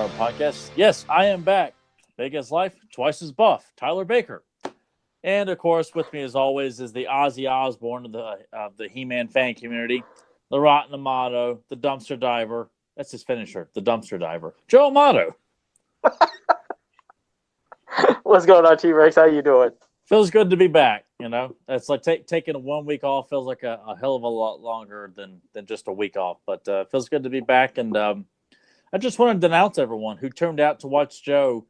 Power Podcast. Yes, I am back. Big as life, twice as buff. Tyler Baker. And, of course, with me, as always, is the Ozzy Osbourne of the He-Man fan community, the Rotten Amato, the Dumpster Diver. That's his finisher, the Dumpster Diver. Joe Amato. What's going on, T-Rex? How you doing? Feels good to be back, you know. It's like taking 1 week off feels like a hell of a lot longer than just a week off. But feels good to be back. And I just wanted to denounce everyone who turned out to watch Joe,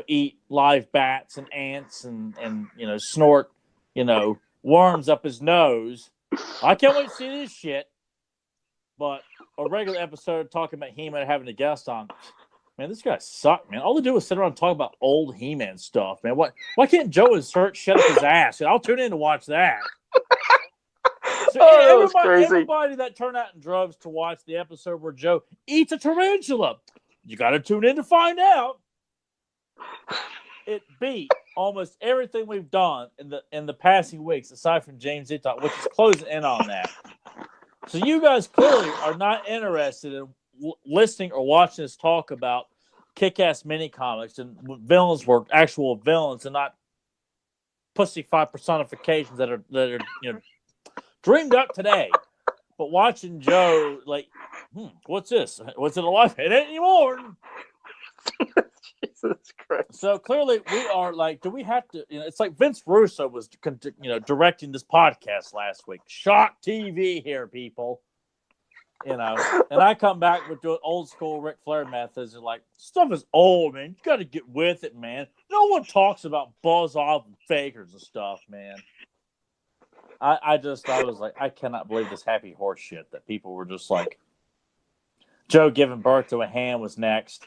eat live bats and ants and snort, worms up his nose. I can't wait to see this shit. But a regular episode talking about He-Man having a guest on. Man, this guy sucked, man. All they do is sit around and talk about old He-Man stuff, man. Why can't Joe insert shut up his ass? I'll tune in to watch that. So everybody that turned out in droves to watch the episode where Joe eats a tarantula, you got to tune in to find out. It beat almost everything we've done in the passing weeks, aside from James Eaton, which is closing in on that. So you guys clearly are not interested in listening or watching us talk about kick-ass mini comics and villains were actual villains and not pussyfied personifications that are dreamed up today. But watching Joe, like, what's this? Was it alive? It ain't anymore. Jesus Christ. So clearly we are like, do we have to, it's like Vince Russo was, directing this podcast last week. Shock TV here, people. And I come back with the old school Ric Flair methods and like, stuff is old, man. You got to get with it, man. No one talks about Buzz Off and fakers and stuff, man. I was like, I cannot believe this happy horse shit that people were just like, Joe giving birth to a hand was next.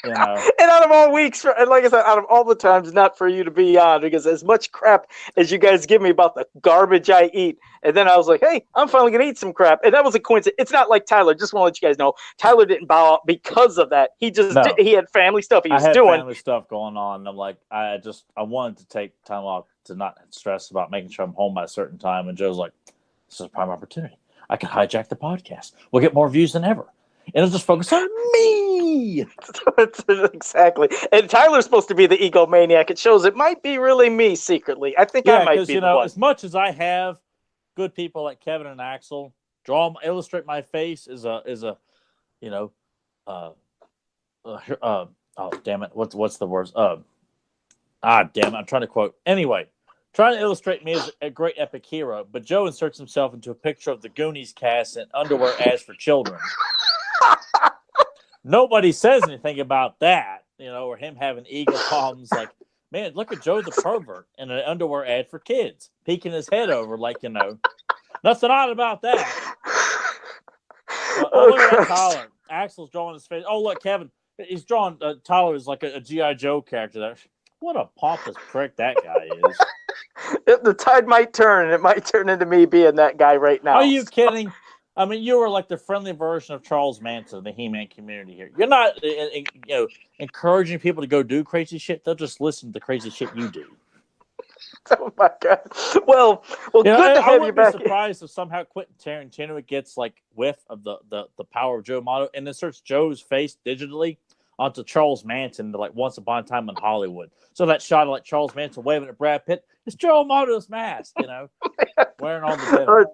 And out of all weeks, and like I said, out of all the times not for you to be on, because as much crap as you guys give me about the garbage I eat, and then I was like, hey, I'm finally going to eat some crap. And that was a coincidence. It's not like Tyler. Just want to let you guys know, Tyler didn't bow out because of that. He just he had family stuff he was doing. Family stuff going on. And I'm like, I wanted to take time off to not stress about making sure I'm home by a certain time. And Joe's like, this is a prime opportunity. I can hijack the podcast. We'll get more views than ever. And it'll just focus on me. Exactly. And Tyler's supposed to be the egomaniac. It shows it might be really me secretly. I think I might be the one. As much as I have good people like Kevin and Axel illustrate my face oh damn it. What's the words? Damn it. I'm trying to quote. Anyway, trying to illustrate me as a great epic hero, but Joe inserts himself into a picture of the Goonies cast in underwear ads for children. Nobody says anything about that, or him having ego problems. Like, man, look at Joe the pervert in an underwear ad for kids, peeking his head over, like, nothing odd about that. Look at that Tyler. Axel's drawing his face. Oh, look, Kevin, he's drawing Tyler as like a G.I. Joe character there. What a pompous prick that guy is. The tide might turn, and it might turn into me being that guy right now. Are you kidding? I mean, you were like the friendly version of Charles Manson of the He-Man community here. You're not, encouraging people to go do crazy shit. They'll just listen to the crazy shit you do. Oh my God! Well, good to have you back. I wouldn't be surprised if somehow Quentin Tarantino gets like whiff of the power of Joe Amato and inserts Joe's face digitally onto Charles Manson to like Once Upon a Time in Hollywood. So that shot of like Charles Manson waving at Brad Pitt, it's Joe Amato's mask, wearing all the venom.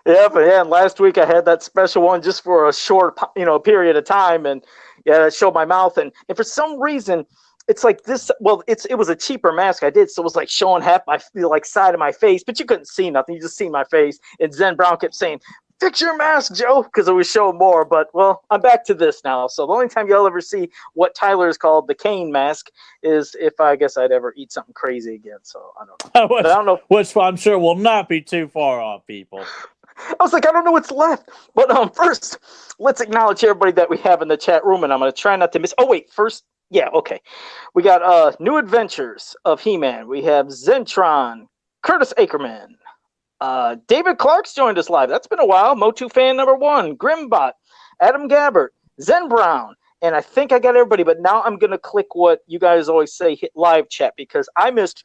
Yeah, and last week I had that special one just for a short, period of time, and it showed my mouth, and for some reason, it's like this. Well, it was a cheaper mask I did, so it was like showing half my side of my face, but you couldn't see nothing. You just see my face. And Zen Brown kept saying, "Fix your mask, Joe," because it was showing more. But I'm back to this now. So the only time you'll ever see what Tyler has called the Kane mask is if I guess I'd ever eat something crazy again. So I don't know. I don't know. Which I'm sure will not be too far off, people. I was like, I don't know what's left. But first, let's acknowledge everybody that we have in the chat room, and I'm going to try not to miss. Oh, wait, first, yeah, okay. We got New Adventures of He-Man. We have Zentron, Curtis Ackerman. David Clark's joined us live. That's been a while. Motu fan number 1, Grimbot, Adam Gabbert, Zen Brown. And I think I got everybody, but now I'm going to click what you guys always say, hit live chat, because I missed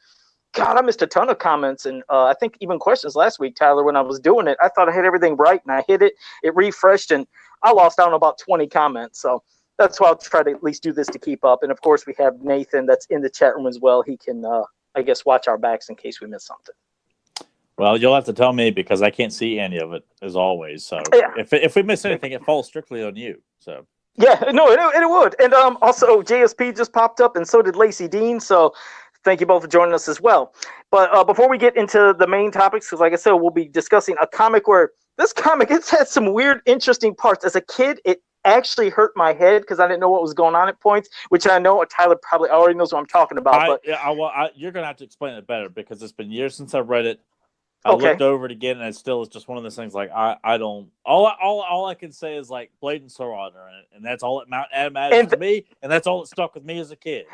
a ton of comments and I think even questions last week, Tyler, when I was doing it. I thought I had everything right, and I hit it. It refreshed, and I lost, I don't know, about 20 comments. So that's why I'll try to at least do this to keep up. And of course, we have Nathan that's in the chat room as well. He can, I guess, watch our backs in case we miss something. Well, you'll have to tell me because I can't see any of it as always. So if we miss anything, it falls strictly on you. So yeah, no, it would. And also JSP just popped up, and so did Lacey Dean. So thank you both for joining us as well. But before we get into the main topics, because like I said, we'll be discussing a comic where this comic, it's had some weird, interesting parts. As a kid, it actually hurt my head because I didn't know what was going on at points, which I know Tyler probably already knows what I'm talking about. You're going to have to explain it better because it's been years since I've read it. I looked over it again, and it still is just one of those things. Like I don't. All I can say is like Blade and Sauron are in it, and that's all it matters to me, and that's all that stuck with me as a kid.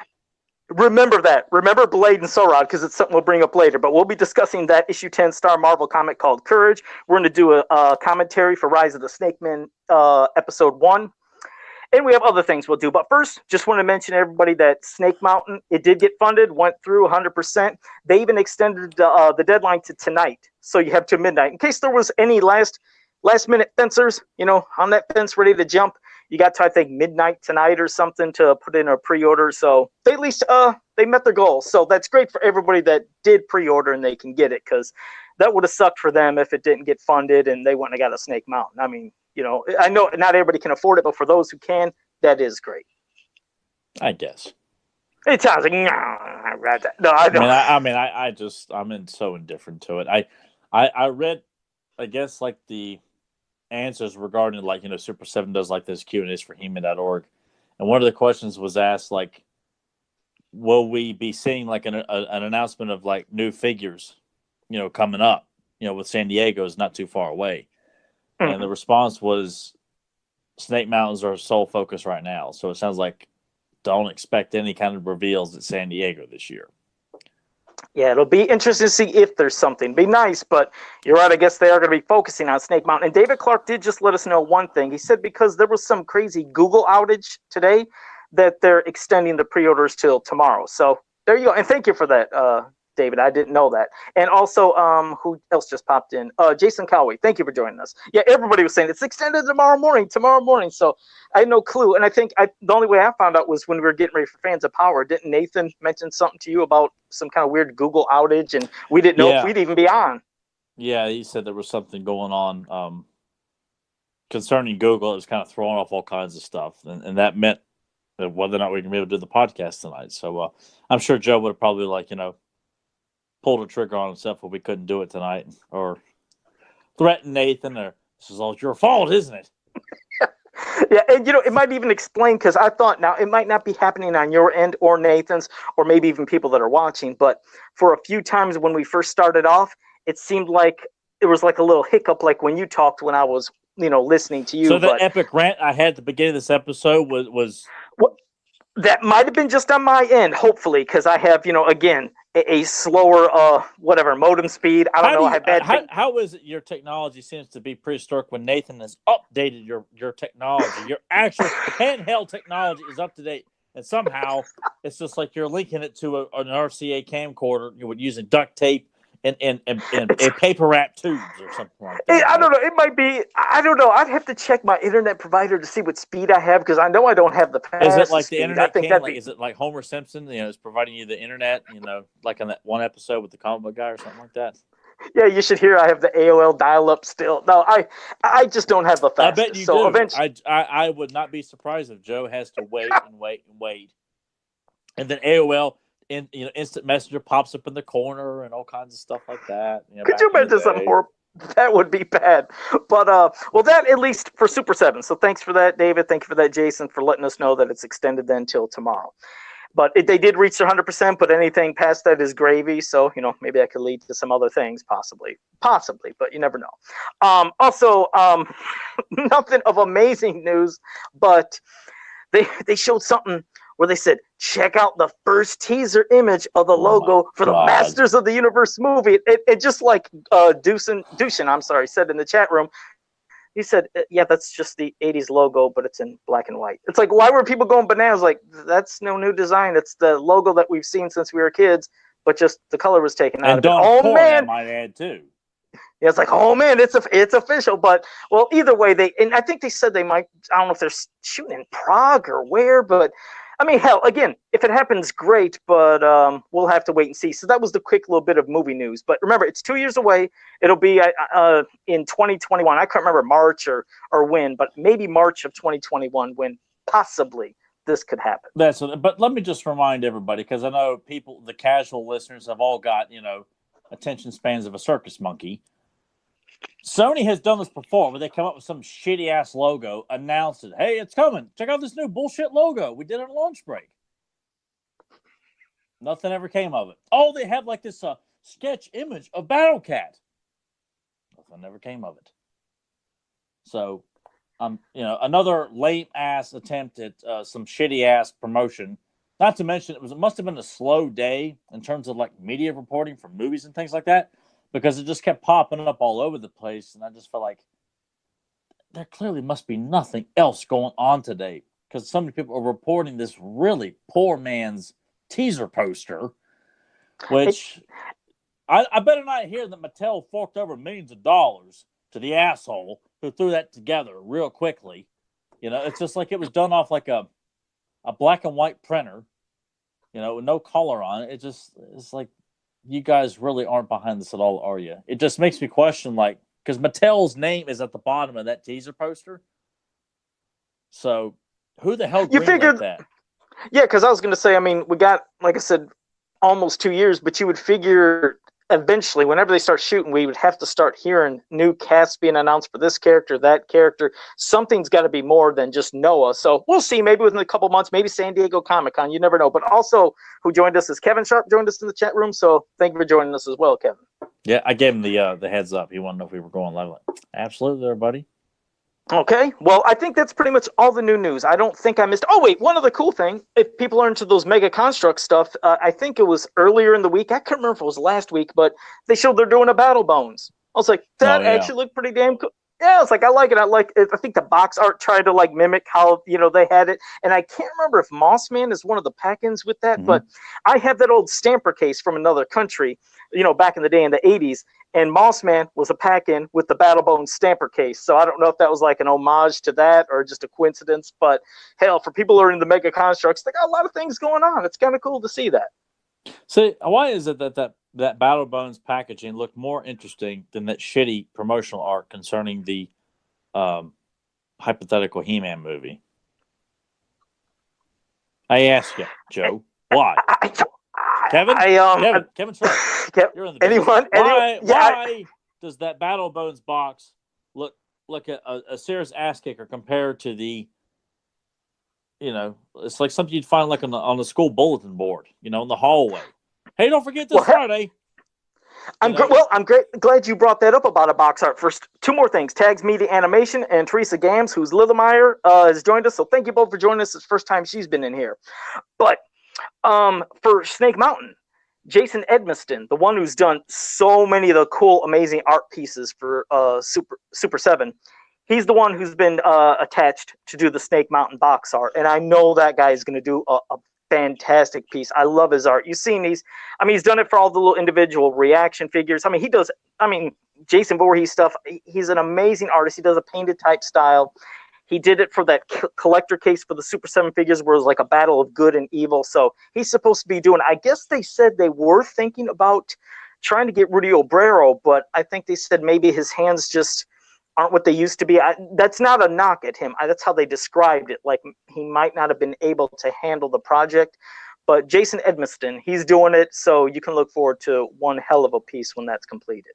Remember that. Remember Blade and Sauron, because it's something we'll bring up later. But we'll be discussing that issue 10 Star Marvel comic called Courage. We're going to do a commentary for Rise of the Snake Man episode 1. And we have other things we'll do. But first, just want to mention everybody that Snake Mountain, it did get funded, went through 100%. They even extended the deadline to tonight. So you have to midnight. In case there was any last minute fencers, on that fence ready to jump, you got to, I think, midnight tonight or something to put in a pre-order. So they at least they met their goal. So that's great for everybody that did pre-order and they can get it, because that would have sucked for them if it didn't get funded and they wouldn't have got a Snake Mountain. I mean, I know not everybody can afford it, but for those who can, that is great. I guess. It sounds like, no, I don't. I'm so indifferent to it. I read, I guess, like the answers regarding, like, Super 7 does like this Q&As for He-Man.org. And one of the questions was asked, like, will we be seeing like an announcement of like new figures, coming up, with San Diego's not too far away. And the response was Snake Mountains are sole focus right now. So it sounds like don't expect any kind of reveals at San Diego this year. Yeah, it'll be interesting to see if there's something. Be nice, but you're right. I guess they are going to be focusing on Snake Mountain. And David Clark did just let us know one thing. He said because there was some crazy Google outage today that they're extending the pre-orders till tomorrow. So there you go. And thank you for that, David. I didn't know that. And also, who else just popped in? Jason Cowley. Thank you for joining us. Yeah, everybody was saying it's extended tomorrow morning. So I had no clue. And I think the only way I found out was when we were getting ready for Fans of Power. Didn't Nathan mention something to you about some kind of weird Google outage? And we didn't know if we'd even be on. Yeah, he said there was something going on concerning Google. It was kind of throwing off all kinds of stuff. And that meant that whether or not we can be able to do the podcast tonight. So I'm sure Joe would have probably, pulled a trigger on himself if we couldn't do it tonight, or threatened Nathan, or this is all your fault, isn't it? Yeah, and it might even explain, because I thought now it might not be happening on your end or Nathan's, or maybe even people that are watching, but for a few times when we first started off, it seemed like it was like a little hiccup, like when you talked when I was, listening to you. So the epic rant I had at the beginning of this episode was... Well, that might have been just on my end, hopefully, because I have, again, a slower, modem speed. I don't know. I have bad. How is it your technology seems to be prehistoric when Nathan has updated your technology? Your actual handheld technology is up to date, and somehow it's just like you're linking it to an RCA camcorder using duct tape and paper wrap tubes or something like that. I don't know. It might be. I don't know. I'd have to check my internet provider to see what speed I have, because I know I don't have the fastest. Is it like the speed. internet? Is it like Homer Simpson? Is providing you the internet. Like on that one episode with the comic book guy or something like that. Yeah, you should hear. I have the AOL dial-up still. No, I just don't have the fastest. I bet you do. Eventually, I would not be surprised if Joe has to wait and wait and wait, and then AOL. Instant Messenger pops up in the corner and all kinds of stuff like that. Could you imagine something horrible? That would be bad. But, that at least for Super 7. So thanks for that, David. Thank you for that, Jason, for letting us know that it's extended then till tomorrow. But they did reach 100%, but anything past that is gravy. So, maybe that could lead to some other things, possibly, but you never know. Also, nothing of amazing news, but they showed something where they said, check out the first teaser image of the logo for the Masters of the Universe movie. It just like Dushin, said in the chat room, he said, yeah, that's just the 80s logo, but it's in black and white. It's like, why were people going bananas? Like, that's no new design. It's the logo that we've seen since we were kids, but just the color was taken out of it. Oh, man. I might add, too. Yeah, it's like, oh man, it's official. But well, either way, I think they said they might. I don't know if they're shooting in Prague or where, but I mean, hell, again, if it happens, great. But we'll have to wait and see. So that was the quick little bit of movie news. But remember, it's 2 years away. It'll be in 2021. I can't remember March or when, but maybe March of 2021 when possibly this could happen. But let me just remind everybody, because I know the casual listeners have all got attention spans of a circus monkey. Sony has done this before where they come up with some shitty ass logo, announce it. Hey, it's coming. Check out this new bullshit logo. We did it on lunch break. Nothing ever came of it. Oh, they had like this sketch image of Battle Cat. Nothing ever came of it. So, another lame ass attempt at some shitty ass promotion. Not to mention, it must have been a slow day in terms of like media reporting for movies and things like that, because it just kept popping up all over the place, and I just felt like there clearly must be nothing else going on today, because so many people are reporting this really poor man's teaser poster, which I better not hear that Mattel forked over millions of dollars to the asshole who threw that together real quickly. It's just like it was done off like a black and white printer, with no color on it. It's like, you guys really aren't behind this at all, are you? It just makes me question, like, because Mattel's name is at the bottom of that teaser poster. So who the hell greenlit that? Yeah, because I was going to say, I mean, we got, like I said, almost 2 years, but you would figure eventually, whenever they start shooting, we would have to start hearing new casts being announced for this character, that character. Something's got to be more than just Noah. So we'll see. Maybe within a couple months, maybe San Diego Comic-Con. You never know. But also, who joined us is Kevin Sharp, joined us in the chat room. So thank you for joining us as well, Kevin. Yeah, I gave him the heads up. He wanted to know if we were going live. Absolutely, there, buddy. Okay, well, I think that's pretty much all the new news. I don't think I missed. Oh, wait, one other cool thing. If people are into those Mega Construct stuff, I think it was earlier in the week. I can't remember if it was last week, but they showed they're doing a Battle Bones. I was like, that actually looked pretty damn cool. Yeah, it's like, I like it. I think the box art tried to like mimic how, they had it. And I can't remember if Mossman is one of the pack-ins with that, but I have that old stamper case from another country, back in the day in the 80s. And Mossman was a pack-in with the Battlebone stamper case. So I don't know if that was like an homage to that or just a coincidence. But hell, for people who are into Mega Constructs, they got a lot of things going on. It's kind of cool to see that. See, why is it that Battlebones packaging looked more interesting than that shitty promotional art concerning the hypothetical He-Man movie? I ask you, Joe, why? Kevin? Kevin Sharp, you're in the business. Why does that Battlebones box look like a serious ass kicker compared to the, it's like something you'd find like on the school bulletin board, in the hallway. Hey, don't forget this Friday. I'm glad you brought that up about a box art. First, two more things. Tags Media Animation and Teresa Gams, who's Lillemeyer, has joined us. So thank you both for joining us. It's the first time she's been in here. But for Snake Mountain, Jason Edmiston, the one who's done so many of the cool, amazing art pieces for Super 7, he's the one who's been attached to do the Snake Mountain box art. And I know that guy is going to do a fantastic piece. I love his art. You've seen these. I mean, he's done it for all the little individual reaction figures. I mean, Jason Voorhees stuff. He's an amazing artist. He does a painted type style. He did it for that collector case for the Super 7 figures where it was like a battle of good and evil. So he's supposed to be doing, I guess they said they were thinking about trying to get Rudy Obrero, but I think they said maybe his hands just aren't what they used to be. That's not a knock at him. That's how they described it. Like he might not have been able to handle the project, but Jason Edmiston, he's doing it. So you can look forward to one hell of a piece when that's completed.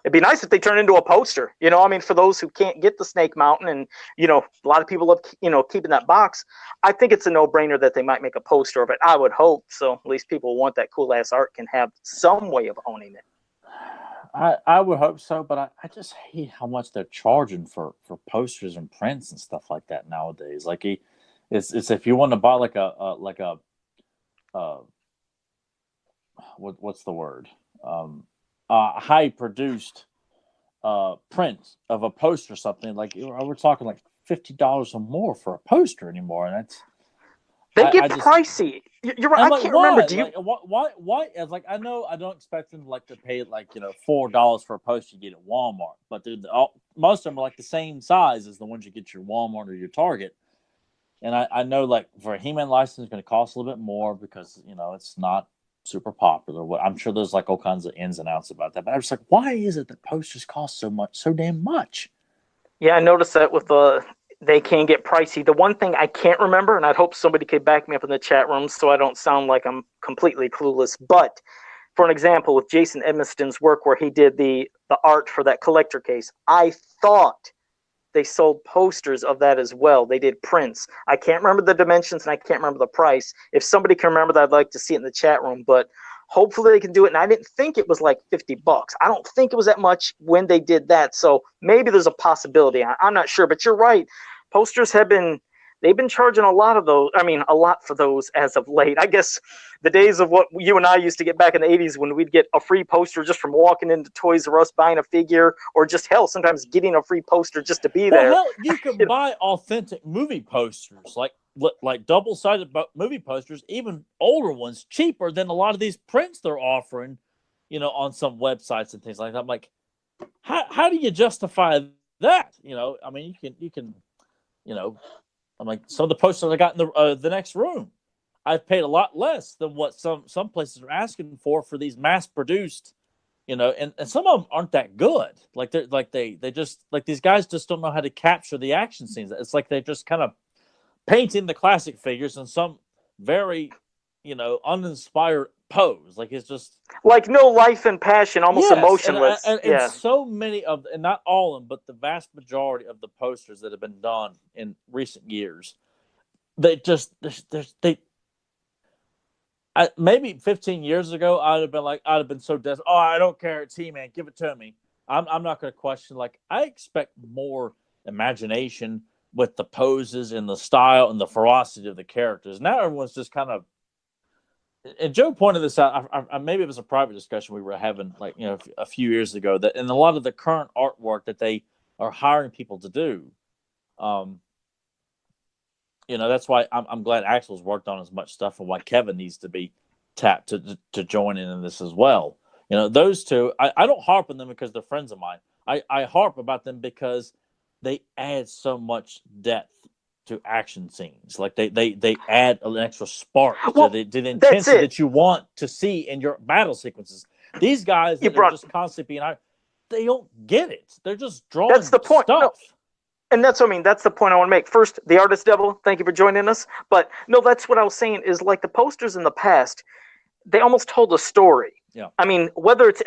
It'd be nice if they turn into a poster, I mean, for those who can't get the Snake Mountain and, a lot of people love, keeping that box. I think it's a no-brainer that they might make a poster of it. I would hope. So at least people who want that cool ass art can have some way of owning it. I would hope so, but I just hate how much they're charging for posters and prints and stuff like that nowadays. Like it's if you want to buy like a what's the word? High produced print of a poster or something, like we're talking like $50 or more for a poster anymore, and They get pricey. You're right. I can't remember. Do you? Why? It's like I know I don't expect them to pay $4 for a poster you get at Walmart, but most of them are like the same size as the ones you get your Walmart or your Target. And I know for a He-Man license, it's going to cost a little bit more because it's not super popular. I'm sure there's all kinds of ins and outs about that. But I was like, why is it that posters cost so damn much? Yeah, I noticed that with they can get pricey. The one thing I can't remember, and I'd hope somebody could back me up in the chat room so I don't sound like I'm completely clueless, but for an example, with Jason Edmiston's work where he did the art for that collector case, I thought they sold posters of that as well. They did prints. I can't remember the dimensions and I can't remember the price. If somebody can remember that, I'd like to see it in the chat room, but hopefully they can do it. And I didn't think it was like $50. I don't think it was that much when they did that. So maybe there's a possibility. I'm not sure, but you're right. Posters they've been charging a lot for those as of late. I guess the days of what you and I used to get back in the 80s when we'd get a free poster just from walking into Toys R Us, buying a figure, or just sometimes getting a free poster just to be there. Hell, you can buy authentic movie posters, like double-sided movie posters, even older ones, cheaper than a lot of these prints they're offering, on some websites and things like that. I'm like, how do you justify that? You can. I'm like, some of the posters I got in the next room, I've paid a lot less than what some places are asking for these mass-produced, and some of them aren't that good. They just these guys just don't know how to capture the action scenes. It's like they're just kind of painting the classic figures in some very, uninspired pose. It's just no life and passion, almost emotionless. And so many and not all of them, but the vast majority of the posters that have been done in recent years, maybe 15 years ago, I'd have been so desperate. Oh, I don't care. It's He-Man. Give it to me. I'm not going to question. I expect more imagination with the poses and the style and the ferocity of the characters. Now everyone's just kind of. And Joe pointed this out. Maybe it was a private discussion we were having, a few years ago. That in a lot of the current artwork that they are hiring people to do, that's why I'm glad Axel's worked on as much stuff, and why Kevin needs to be tapped to join in this as well. Those two, I don't harp on them because they're friends of mine. I harp about them because they add so much depth to action scenes. They add an extra spark to the intensity that you want to see in your battle sequences. These guys that are just constantly being they don't get it. They're just drawing That's the point. stuff. No. And that's what I mean. That's the point I want to make. First, the Artist Devil, thank you for joining us. But no, that's what I was saying is the posters in the past, they almost told a story. Yeah. Whether it's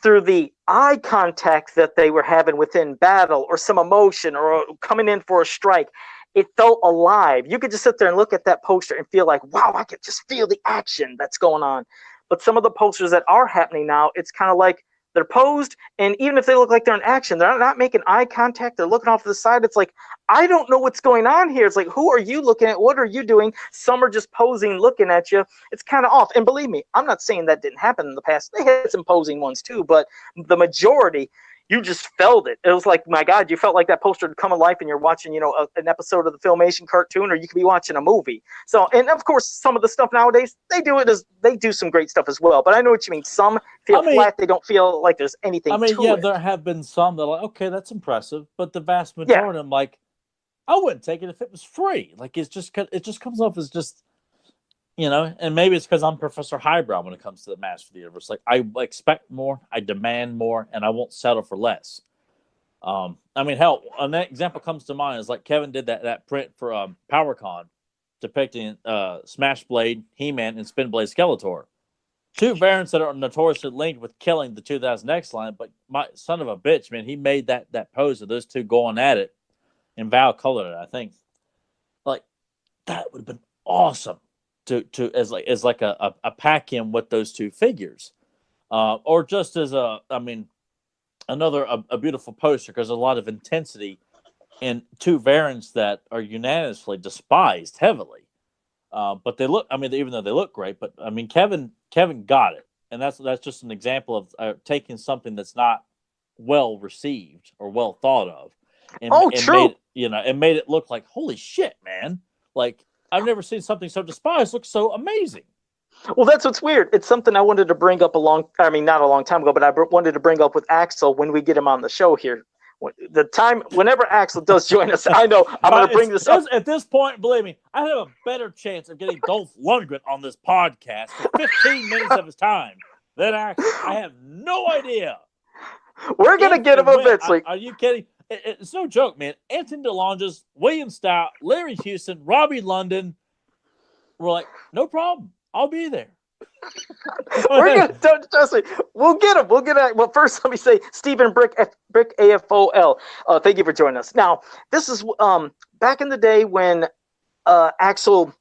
through the eye contact that they were having within battle, or some emotion, or coming in for a strike, it felt alive. You could just sit there and look at that poster and feel like, wow, I could just feel the action that's going on. But some of the posters that are happening now, it's kind of like they're posed, and even if they look like they're in action, they're not making eye contact. They're looking off to the side. It's like, I don't know what's going on here. It's like, who are you looking at? What are you doing? Some are just posing, looking at you. It's kind of off. And believe me, I'm not saying that didn't happen in the past. They had some posing ones too, but the majority, you just felt it. It was like, my God, you felt like that poster would come alive and you're watching, an episode of the Filmation cartoon, or you could be watching a movie. So, and of course, some of the stuff nowadays, they do some great stuff as well. But I know what you mean. Some feel flat. They don't feel like there's anything to it. There have been some that are like, okay, that's impressive. But the vast majority of them, I wouldn't take it if it was free. It just comes off as just, and maybe it's because I'm Professor Highbrow when it comes to the Master of the Universe. I expect more, I demand more, and I won't settle for less. Hell, an example comes to mind is Kevin did that print for PowerCon depicting Smash Blade, He-Man, and Spin Blade Skeletor. Two variants that are notoriously linked with killing the 2000X line, but my son of a bitch, man, he made that pose of those two going at it, and Val colored it, I think. That would have been awesome. As a pack in with those two figures, or just as another beautiful poster, because a lot of intensity in two variants that are unanimously despised heavily, but they look. Even though they look great, but Kevin got it, and that's just an example of taking something that's not well received or well thought of, and true. made it look like, holy shit, man! I've never seen something so despised look so amazing. Well, that's what's weird. It's something I wanted to bring up not a long time ago, but I wanted to bring up with Axel when we get him on the show here. Whenever Axel does join us, I know I'm going to bring this up. At this point, believe me, I have a better chance of getting Dolph Lundgren on this podcast for 15 minutes of his time than Axel. I have no idea. We're going to get him eventually. Are you kidding? It's no joke, man. Anthony DeLonges, William Stout, Larry Houston, Robbie London. We're like, no problem. I'll be there. Trust me. We'll get him. Well, first, let me say, Stephen Brick AFOL. Thank you for joining us. Now, this is back in the day when Axel,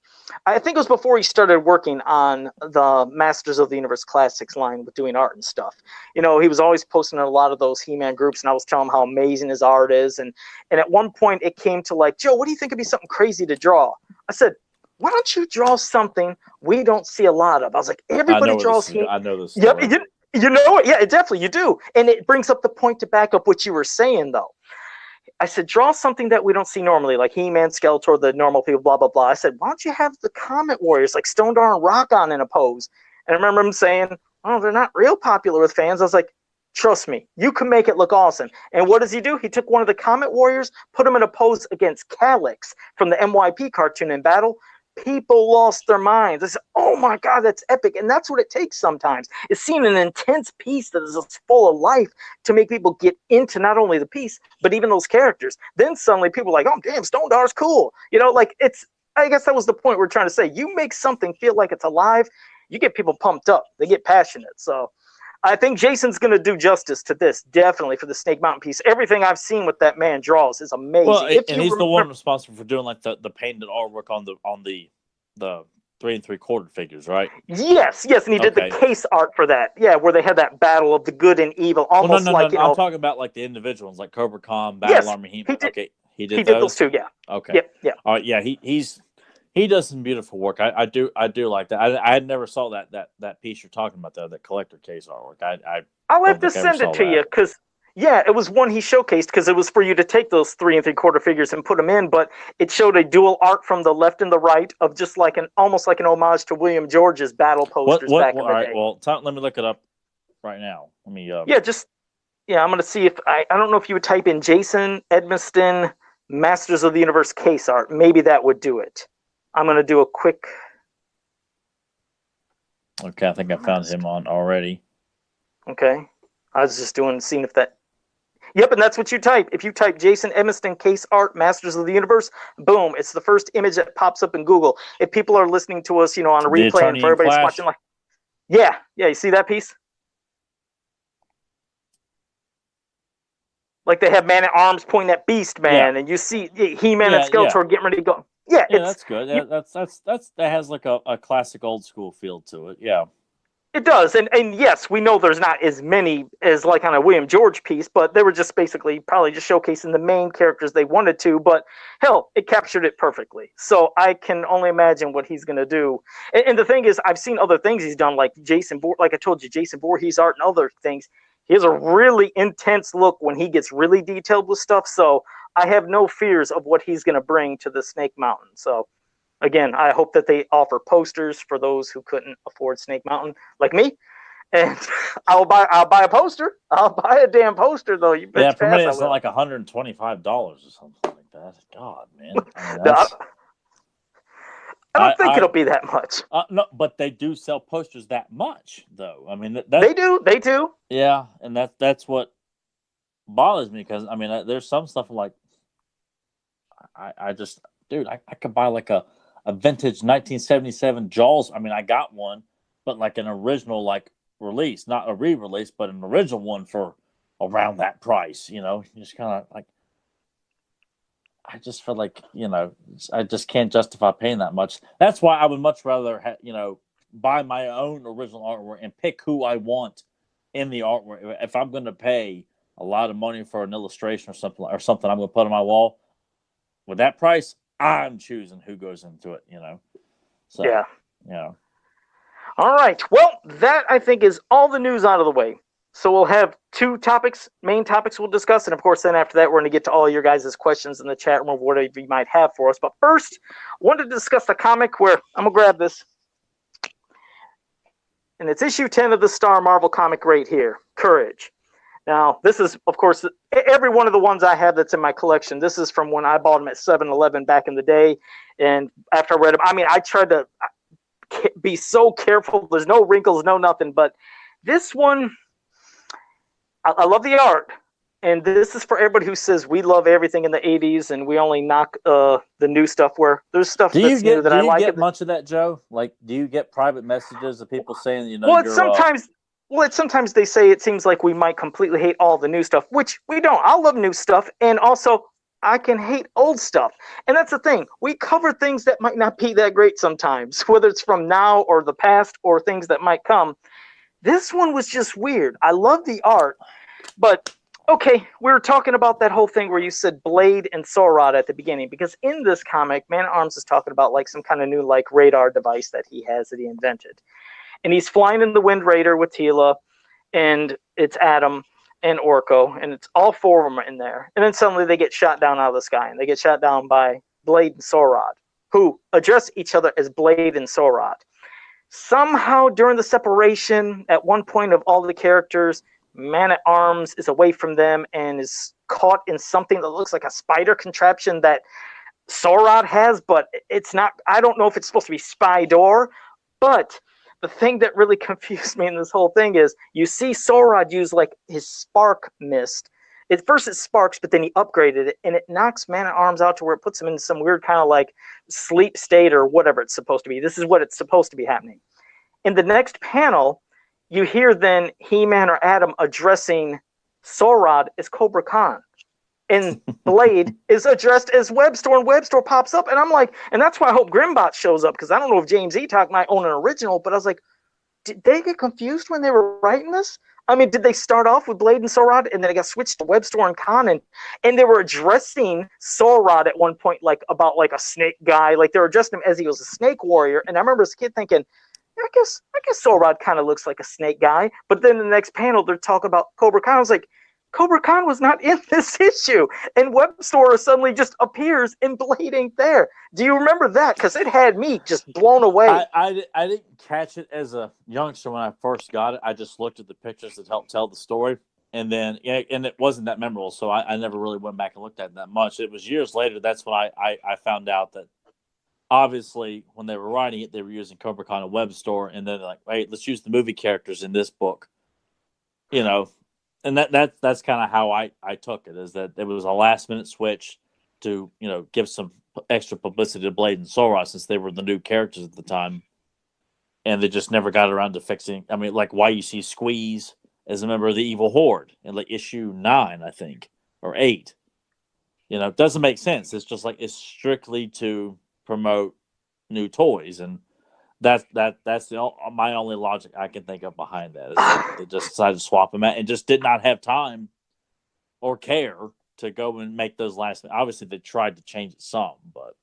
I think it was before he started working on the Masters of the Universe Classics line with doing art and stuff. You know, he was always posting in a lot of those He-Man groups, and I was telling him how amazing his art is. And at one point, it came to like, Joe, what do you think would be something crazy to draw? I said, why don't you draw something we don't see a lot of? I was like, everybody draws He-Man. I know this. Yep, you know it. Yeah, definitely, you do. And it brings up the point to back up what you were saying, though. I said, draw something that we don't see normally, like He-Man, Skeletor, the normal people, blah, blah, blah. I said, why don't you have the Comet Warriors, like Stone Dar and Rock-On in a pose? And I remember him saying, oh, they're not real popular with fans. I was like, trust me, you can make it look awesome. And what does he do? He took one of the Comet Warriors, put him in a pose against Calyx from the MYP cartoon in battle. People lost their minds. They said, oh my God, that's epic. And that's what it takes sometimes. It's seeing an intense piece that is full of life to make people get into not only the piece, but even those characters. Then suddenly people are like, oh, damn, Stone Dar's cool. You know, like I guess that was the point we're trying to say. You make something feel like it's alive, you get people pumped up. They get passionate. So I think Jason's going to do justice to this, definitely, for the Snake Mountain piece. Everything I've seen with that man draws is amazing. Well, and he's the one responsible for doing like the painted artwork on the 3 3/4 figures, right? Yes, and he did the case art for that. Yeah, where they had that battle of the good and evil, almost no, I'm talking about like the individual ones, like Cobra Khan, Battle Armor He-Man. He did those too. Yeah. Okay. Yeah. All right. Yeah, he does some beautiful work. I do like that. I had never saw that piece you're talking about though, that collector case artwork. I'll have to send it to you because it was one he showcased because it was for you to take those 3 3/4 figures and put them in, but it showed a dual art from the left and the right of just like almost like an homage to William George's battle posters back in the day. All right, well, let me look it up right now. Let me. I'm gonna see if I don't know if you would type in Jason Edmiston Masters of the Universe case art. Maybe that would do it. I'm going to do a quick... Okay, I think I found him on already. Okay. I was just seeing if that... Yep, and that's what you type. If you type Jason Edmiston case art, Masters of the Universe, boom, it's the first image that pops up in Google. If people are listening to us, on a replay and for everybody's watching, like... Yeah, you see that piece? Like they have Man-at-Arms pointing at Beast Man, and you see He-Man and Skeletor getting ready to go... Yeah, that's good. That has like a classic old school feel to it. Yeah, it does. And yes, we know there's not as many as like on a William George piece, but they were just basically probably just showcasing the main characters they wanted to. But hell, it captured it perfectly. So I can only imagine what he's gonna do. And the thing is, I've seen other things he's done, like like I told you, Jason Voorhees art and other things. He has a really intense look when he gets really detailed with stuff. So I have no fears of what he's going to bring to the Snake Mountain. So, again, I hope that they offer posters for those who couldn't afford Snake Mountain, like me. And I'll buy a poster. I'll buy a damn poster, though. You bet for me, it's not like $125 or something like that. God, man. I don't think it'll be that much. No, but they do sell posters that much, though. I mean, they do. Yeah, and that's what bothers me because I mean, there's some stuff like. I could buy like a vintage 1977 Jaws. I mean, I got one, but like an original like release, not a re-release, but an original one for around that price. Just kind of like. I just feel like I just can't justify paying that much. That's why I would much rather buy my own original artwork and pick who I want in the artwork. If I'm going to pay a lot of money for an illustration or something I'm going to put on my wall. With that price, I'm choosing who goes into it, So, yeah. All right. Well, that I think is all the news out of the way. So we'll have two topics, main topics we'll discuss, and of course, then after that, we're going to get to all your guys' questions in the chat room, whatever you might have for us. But first, I wanted to discuss the comic where I'm going to grab this. And it's issue 10 of the Star Marvel comic right here, Courage. Now, this is, of course, every one of the ones I have that's in my collection. This is from when I bought them at 7-Eleven back in the day. And after I read them, I mean, I tried to be so careful. There's no wrinkles, no nothing. But this one, I love the art. And this is for everybody who says we love everything in the 80s and we only knock the new stuff where there's stuff that's new that I like. Do you get much of that, Joe? Like, do you get private messages of people saying, you know, well, sometimes they say it seems like we might completely hate all the new stuff, which we don't. I love new stuff, and also I can hate old stuff. And that's the thing. We cover things that might not be that great sometimes, whether it's from now or the past or things that might come. This one was just weird. I love the art, but okay, we were talking about that whole thing where you said Blade and Sorod at the beginning, because in this comic, Man-at-Arms is talking about like some kind of new like radar device that he has that he invented. And he's flying in the Wind Raider with Teela, and it's Adam and Orko, and it's all four of them are in there. And then suddenly they get shot down out of the sky, and they get shot down by Blade and Sorod, who address each other as Blade and Sorod. Somehow during the separation, at one point of all the characters, Man-at-Arms is away from them and is caught in something that looks like a spider contraption that Sorod has, but it's not. I don't know if it's supposed to be Spydor, but the thing that really confused me in this whole thing is you see Sorod use like his spark mist. At first it sparks, but then he upgraded it, and it knocks Man-at-Arms out to where it puts him in some weird kind of like sleep state or whatever it's supposed to be. This is what it's supposed to be happening. In the next panel, you hear then He-Man or Adam addressing Sorod as Cobra Khan. And Blade is addressed as Webstore, and Webstore pops up. And I'm like, and that's why I hope Grimbot shows up, because I don't know if James Eatock might own an original, but I was like, did they get confused when they were writing this? I mean, did they start off with Blade and Sorod, and then it got switched to Webstore and Khan, and they were addressing Sorod at one point like about like a snake guy, like they were addressing him as he was a snake warrior. And I remember as a kid thinking, I guess Sorod kind of looks like a snake guy. But then in the next panel, they're talking about Cobra Khan. I was like, Cobra Khan was not in this issue. And Webstore suddenly just appears and Blade ain't there. Do you remember that? Because it had me just blown away. I didn't catch it as a youngster when I first got it. I just looked at the pictures that helped tell the story. And then, and it wasn't that memorable, so I never really went back and looked at it that much. It was years later, that's when I found out that obviously, when they were writing it, they were using Cobra Khan and Webstore, and then they're like, "Hey, let's use the movie characters in this book," you know. And that's kind of how I took it, is that it was a last minute switch to give some extra publicity to Blade and Sorod since they were the new characters at the time, and they just never got around to fixing. I mean, like why you see Squeeze as a member of the Evil Horde in like issue 9, I think, or 8. It doesn't make sense. It's just like it's strictly to promote new toys, and that's my only logic I can think of behind that is that they just decided to swap them out and just did not have time or care to go and make those last. Obviously, they tried to change it some, but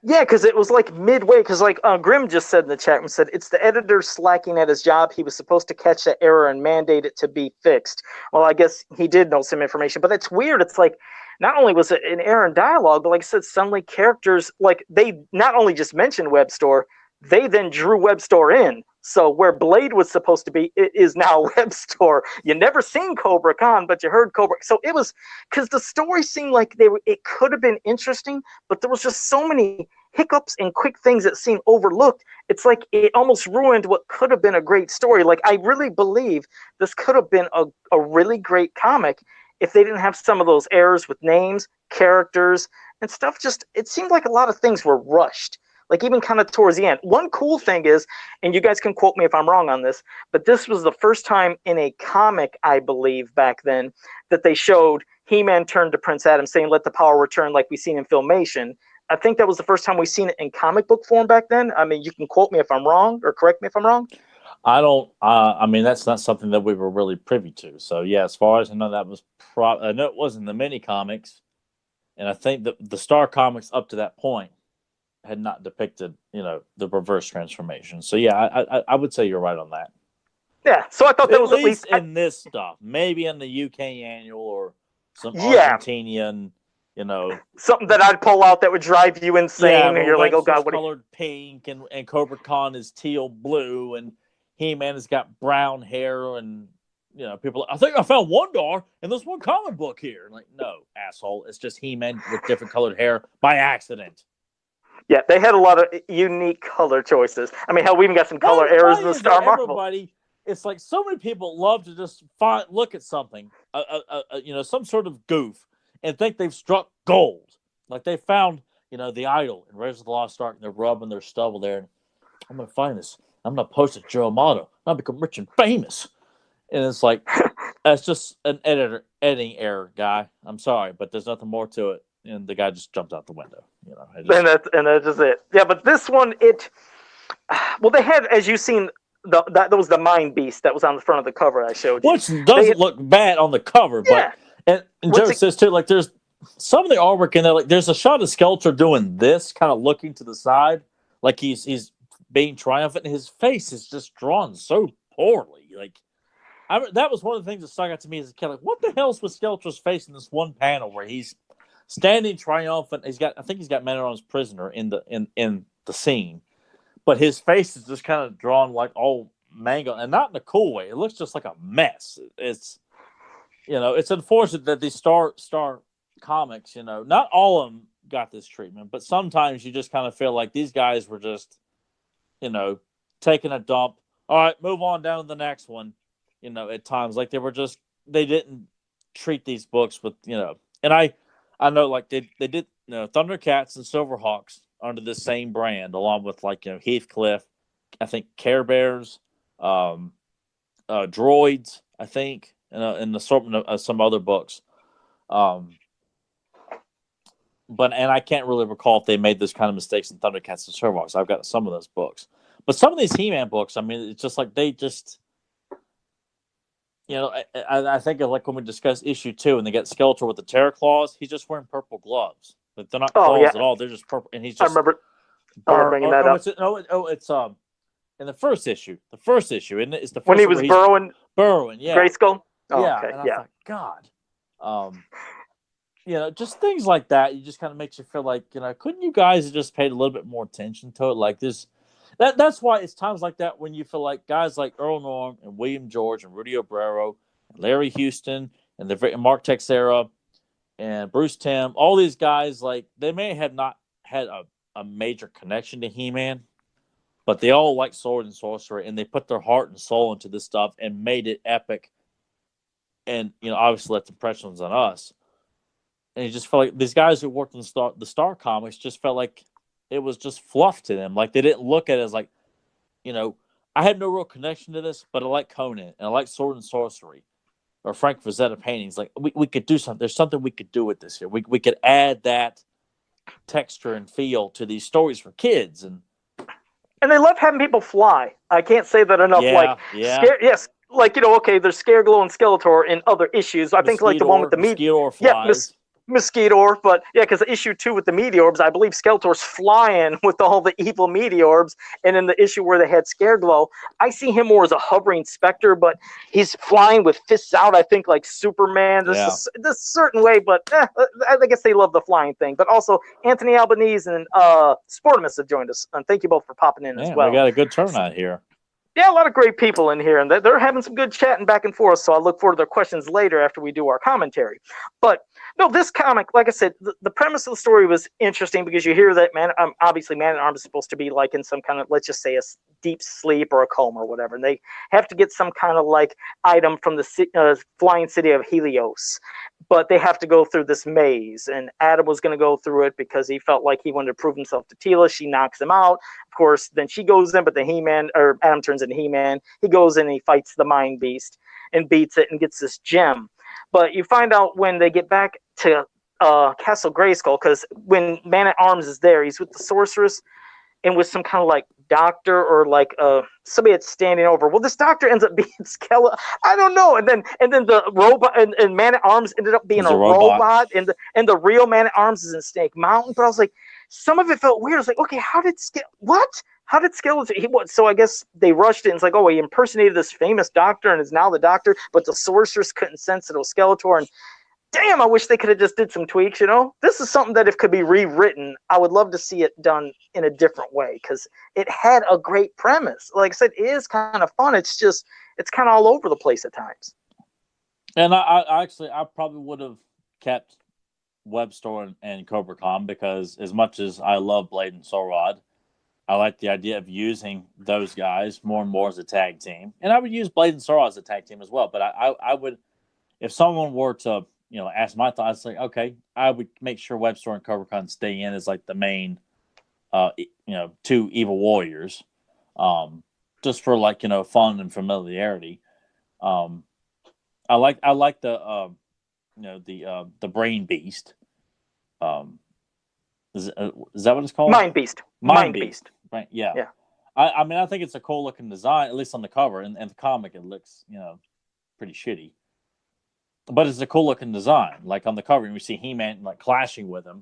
yeah, because it was like midway. Because like Grim just said in the chat room, said it's the editor slacking at his job. He was supposed to catch that error and mandate it to be fixed. Well, I guess he did know some information, but it's weird. It's like, not only was it an error in dialogue, but like I said, suddenly characters, like they not only just mentioned Webstore, they then drew Webstore in. So where Blade was supposed to be, it is now Webstore. You never seen Cobra Khan, but you heard Cobra. So it was, because the story seemed like it could have been interesting, but there was just so many hiccups and quick things that seemed overlooked. It's like it almost ruined what could have been a great story. Like I really believe this could have been a really great comic if they didn't have some of those errors with names, characters, and stuff. Just, it seemed like a lot of things were rushed. Like even kind of towards the end. One cool thing is, and you guys can quote me if I'm wrong on this, but this was the first time in a comic, I believe, back then, that they showed He-Man turn to Prince Adam saying, "Let the power return," like we've seen in Filmation. I think that was the first time we've seen it in comic book form back then. I mean, you can quote me if I'm wrong or correct me if I'm wrong. I don't. I mean, that's not something that we were really privy to. So yeah, as far as I know, that was I know it was in the mini comics, and I think that the Star comics up to that point had not depicted, the reverse transformation. So yeah, I would say you're right on that. Yeah, so I thought that was at least in this stuff. Maybe in the UK annual or some Argentinian, something that I'd pull out that would drive you insane. And you're like, oh god, colored pink, and Cobra Khan is teal blue, and He-Man has got brown hair, and people. I think I found Wondar in this one comic book here. Like, no, asshole, it's just He-Man with different colored hair by accident. Yeah, they had a lot of unique color choices. I mean, hell, we even got some color errors in the Star Marvel. Everybody, it's like so many people love to just look at something, some sort of goof, and think they've struck gold. Like they found, the idol in Raiders of the Lost Ark, and they're rubbing their stubble there. And I'm gonna find this. I'm gonna post it to Joe Amato. I'll become rich and famous. And it's like, that's just an editing error, guy. I'm sorry, but there's nothing more to it. And the guy just jumped out the window. And that's just it. Yeah, but this one, they had, as you've seen, that was the Mind Beast that was on the front of the cover I showed you. Which doesn't look bad on the cover, but and Joe says too, like there's some of the artwork in there, like there's a shot of Skeletor doing this, kind of looking to the side, like he's being triumphant, and his face is just drawn so poorly. Like that was one of the things that stuck out to me as a kid. Like, what the hell's with Skeletor's face in this one panel where he's standing triumphant? I think he's got Man-at-Arms prisoner in the scene, but his face is just kind of drawn like all mangled, and not in a cool way. It looks just like a mess. It's it's unfortunate that these Star comics, not all of them got this treatment, but sometimes you just kind of feel like these guys were just, taking a dump. All right, move on down to the next one. At times, like they didn't treat these books with, and I know like they did, Thundercats and Silverhawks under the same brand, along with like, Heathcliff, I think Care Bears, Droids, I think, and the assortment of some other books. But I can't really recall if they made those kind of mistakes in Thundercats and Silverhawks. I've got some of those books, but some of these He-Man books, I mean, it's just like they just, I think of like when we discussed issue 2 and they get Skeletor with the Terror Claws, he's just wearing purple gloves. But they're not claws at all. They're just purple, and he's just. I remember bringing that up. It's in the first issue. The first issue, isn't it? It's the first when he was burrowing, yeah, Grayskull. Oh, yeah, okay. And I thought, God, just things like that. You just kind of makes you feel like, couldn't you guys have just paid a little bit more attention to it? Like this, that's why it's times like that when you feel like guys like Earl Norm and William George and Rudy Obrero and Larry Houston and the Mark Texeira and Bruce Timm, all these guys, like they may have not had a major connection to He-Man, but they all like sword and sorcery, and they put their heart and soul into this stuff and made it epic. And obviously left impressions on us. And you just felt like these guys who worked on the Star comics just felt like it was just fluff to them. Like they didn't look at it as like, I had no real connection to this, but I like Conan and I like sword and sorcery. Or Frank Frazetta paintings, like we could do something. There's something we could do with this here. We could add that texture and feel to these stories for kids, and they love having people fly. I can't say that enough. Yes, like there's Scareglow and Skeletor in other issues. I think like the one with the Meteor flies. Mosquito, but because issue 2 with the Meteorbs, I believe Skeletor's flying with all the evil Meteorbs, and in the issue where they had Scareglow, I see him more as a hovering specter, but he's flying with fists out, I think like Superman, this certain way, but I guess they love the flying thing. But also, Anthony Albanese and Sportimus have joined us, and thank you both for popping in as well. We got a good turnout here. Yeah, a lot of great people in here, and they're having some good chatting back and forth, so I look forward to their questions later after we do our commentary. But no, this comic, like I said, the premise of the story was interesting because you hear that obviously Man-at-Arms is supposed to be like in some kind of, let's just say, a deep sleep or a coma or whatever, and they have to get some kind of like item from the flying city of Helios, but they have to go through this maze, and Adam was going to go through it because he felt like he wanted to prove himself to Teela. She knocks him out. Of course, then she goes in, but Adam turns into He-Man. He goes in and he fights the Mind Beast and beats it and gets this gem. But you find out when they get back to Castle Grayskull, because when Man-at-Arms is there, he's with the sorceress and with some kind of like doctor or like somebody that's standing over. Well, this doctor ends up being Skeletor. I don't know. And then the robot and Man-at-Arms ended up being a robot, and the real Man-at-Arms is in Snake Mountain. But I was like, some of it felt weird. I was like, okay, how did Skeletor? So I guess they rushed it. And it's like, oh, he impersonated this famous doctor and is now the doctor, but the sorceress couldn't sense it was Skeletor. And damn, I wish they could have just did some tweaks. This is something that if could be rewritten, I would love to see it done in a different way because it had a great premise. Like I said, it is kind of fun. It's kind of all over the place at times. And I probably would have kept Webstorm and Cobra Khan because as much as I love Blade and Soul Rod, I like the idea of using those guys more and more as a tag team. And I would use Blade and Soul Rod as a tag team as well. But I would, if someone were to, ask my thoughts, like, okay, I would make sure Webstorm and Cobra Khan stay in as like the main, two evil warriors, just for like, fun and familiarity. I like the, the Brain Beast. Is that what it's called? Mind Beast. Mind Beast. Right. Yeah. Yeah. I mean, I think it's a cool looking design, at least on the cover, and the comic it looks, pretty shitty. But it's a cool looking design. Like on the cover, and we see He-Man like clashing with him.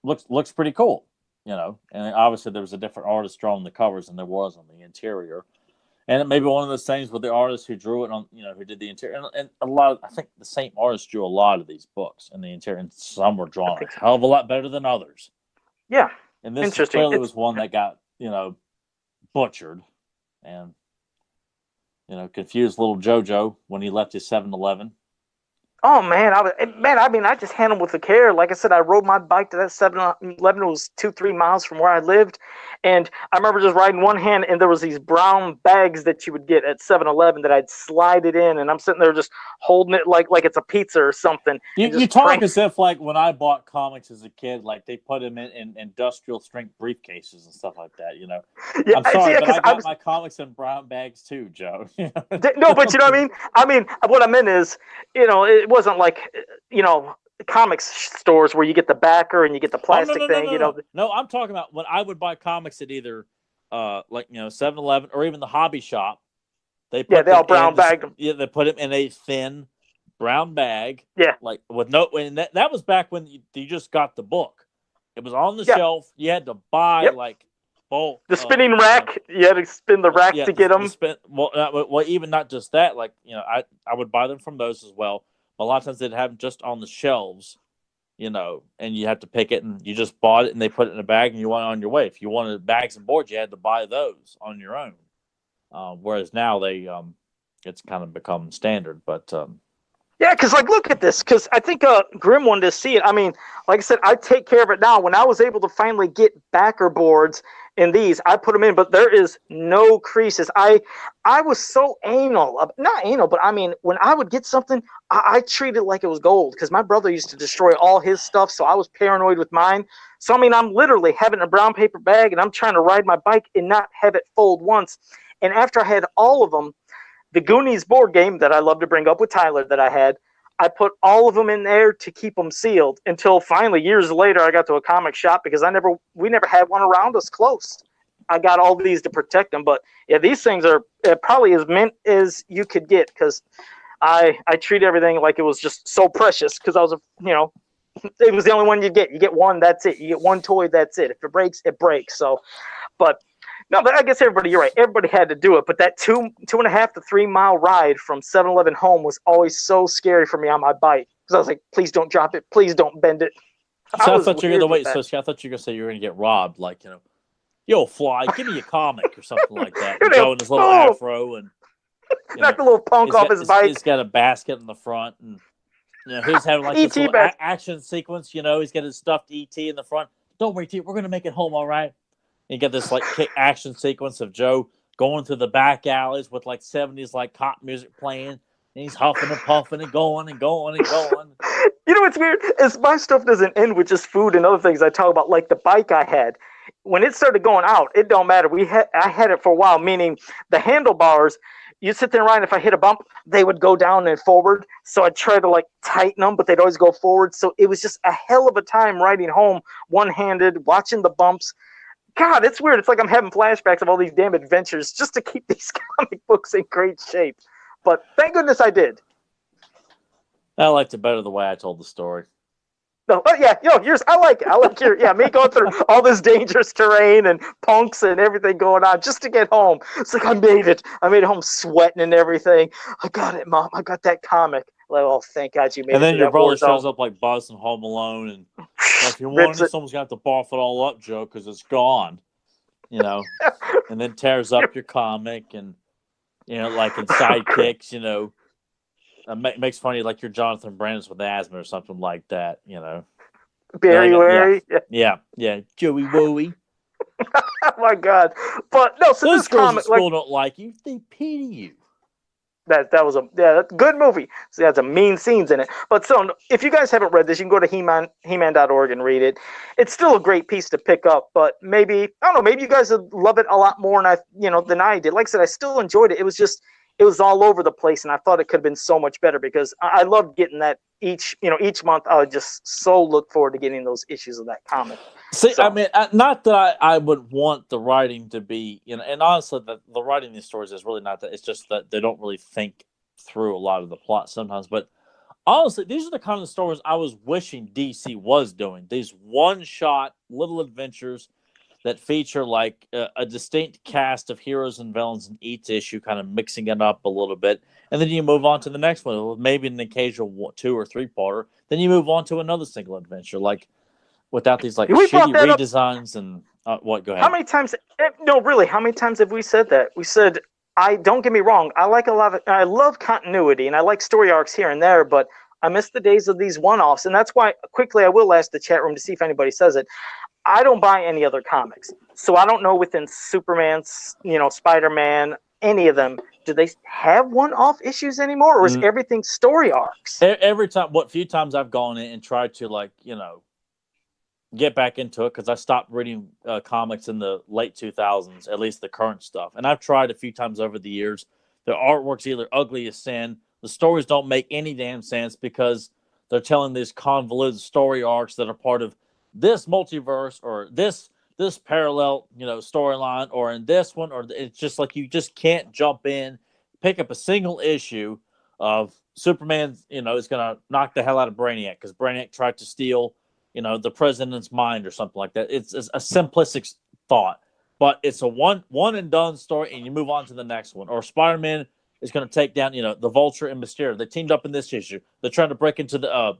Looks pretty cool, And obviously there was a different artist drawing the covers than there was on the interior. And it may be one of those things with the artist who drew it on, who did the interior. And I think the same artist drew a lot of these books in the interior, and some were drawn a hell of a lot better than others. Yeah. And this clearly was one that got, butchered and, confused little JoJo when he left his 7-Eleven. Oh man, I just handled with the care. Like I said, I rode my bike to that 7-Eleven. It was 2-3 miles from where I lived, and I remember just riding one hand, and there was these brown bags that you would get at 7-Eleven that I'd slide it in, and I'm sitting there just holding it like it's a pizza or something. You talk as if like when I bought comics as a kid, like they put them in industrial strength briefcases and stuff like that. Yeah, I'm sorry, but I got my comics in brown bags too, Joe. No, but you know what I mean. I mean, what I meant is, it wasn't like, comics stores where you get the backer and you get the plastic thing. No, I'm talking about when I would buy comics at either 7-Eleven or even the hobby shop. They all brown bagged them. Yeah, they put them in a thin brown bag. Yeah, like with no. And that was back when you just got the book. It was on the shelf. You had to buy bulk. The spinning rack. You had to spin the rack to get them. Well, even not just that. Like I would buy them from those as well. A lot of times they'd have them just on the shelves, and you have to pick it, and you just bought it, and they put it in a bag, and you went on your way. If you wanted bags and boards, you had to buy those on your own. Whereas now it's kind of become standard. But yeah, because look at this. Because I think Grim wanted to see it. I mean, like I said, I take care of it now. When I was able to finally get backer boards in these, I put them in, but there is no creases. I was so not anal, but I mean, when I would get something, I treat it like it was gold because my brother used to destroy all his stuff, so I was paranoid with mine. So I mean, I'm literally having a brown paper bag, and I'm trying to ride my bike and not have it fold once. And after I had all of them, the Goonies board game that I love to bring up with Tyler that I put all of them in there to keep them sealed until finally years later I got to a comic shop because we never had one around us close. I got all these to protect them, but yeah, these things are probably as mint as you could get because I treat everything like it was just so precious because I was it was the only one you get. You get one, that's it. You get one toy, that's it. If it breaks, it breaks. So, but. No, but I guess you're right. Everybody had to do it, but that 2.5 to 3 mile ride from 7-Eleven home was always so scary for me on my bike because I was like, "Please don't drop it. Please don't bend it." So I thought you were going to say you were going to get robbed, like yo, Fly, give me a comic or something like that. Joe in his little afro and knock the little punk off his bike. He's got a basket in the front, and he's having like this little action sequence. He's got his stuffed ET in the front. Don't worry, T, we're going to make it home, all right. You get this like action sequence of Joe going through the back alleys with like 70s like cop music playing, and he's huffing and puffing and going and going and going. What's weird is my stuff doesn't end with just food and other things I talk about, like the bike I had. When it started going out, it don't matter. I had it for a while, meaning the handlebars. You sit there and ride, if I hit a bump, they would go down and forward. So I'd try to like tighten them, but they'd always go forward. So it was just a hell of a time riding home one-handed, watching the bumps. God, it's weird. It's like I'm having flashbacks of all these damn adventures just to keep these comic books in great shape. But thank goodness I did. I liked it better the way I told the story. No, but yeah, yours. I like it. I like me going through all this dangerous terrain and punks and everything going on just to get home. It's like I made it. I made it home sweating and everything. I got it, Mom. I got that comic. Like, oh, thank God you made And it then to your that war brother shows zone. up like Buzz in Home Alone, and if you want Rips it, it. someone's gonna have to barf it all up, Joe, because it's gone. And then tears up your comic, and like in Sidekicks, makes funny like you're Jonathan Brandis with asthma or something like that. Barry Wary. Yeah, Joey Woey. Oh my God! But no, so Those this girls comic, at school don't like you; they pity you. that was a that's a good movie. So it had some mean scenes in it. But so if you guys haven't read this, you can go to He-Man.org and read it. It's still a great piece to pick up, but maybe I don't know, maybe you guys would love it a lot more than I did. Like I said, I still enjoyed it. It was all over the place, and I thought it could have been so much better because I loved getting that each month. I would just so look forward to getting those issues of that comic. See, so, I mean, not that I would want the writing to be, and honestly, the writing of these stories is really not that. It's just that they don't really think through a lot of the plot sometimes. But honestly, these are the kind of stories I was wishing DC was doing. These one-shot little adventures that feature like a distinct cast of heroes and villains in each issue, kind of mixing it up a little bit. And then you move on to the next one, maybe an occasional 2 or 3-parter. Then you move on to another single adventure, like without these like shitty redesigns and what? Go ahead. How many times? No, really, how many times have we said that? We said, don't get me wrong, I like I love continuity and I like story arcs here and there, but I miss the days of these one-offs, and that's why quickly I will ask the chat room to see if anybody says it. I don't buy any other comics, so I don't know within Superman, Spider-Man, any of them, do they have one-off issues anymore, or is everything story arcs? Every time, few times I've gone in and tried to get back into it because I stopped reading comics in the late 2000s, at least the current stuff, and I've tried a few times over the years. The artwork's either ugly as sin, the stories don't make any damn sense because they're telling these convoluted story arcs that are part of this multiverse or this parallel, storyline, or in this one, or it's just like you just can't jump in, pick up a single issue of Superman, is going to knock the hell out of Brainiac because Brainiac tried to steal, the president's mind or something like that. It's a simplistic thought, but it's a one and done story, and you move on to the next one. Or Spider-Man is going to take down, the Vulture and Mysterio. They teamed up in this issue. They're trying to break into the,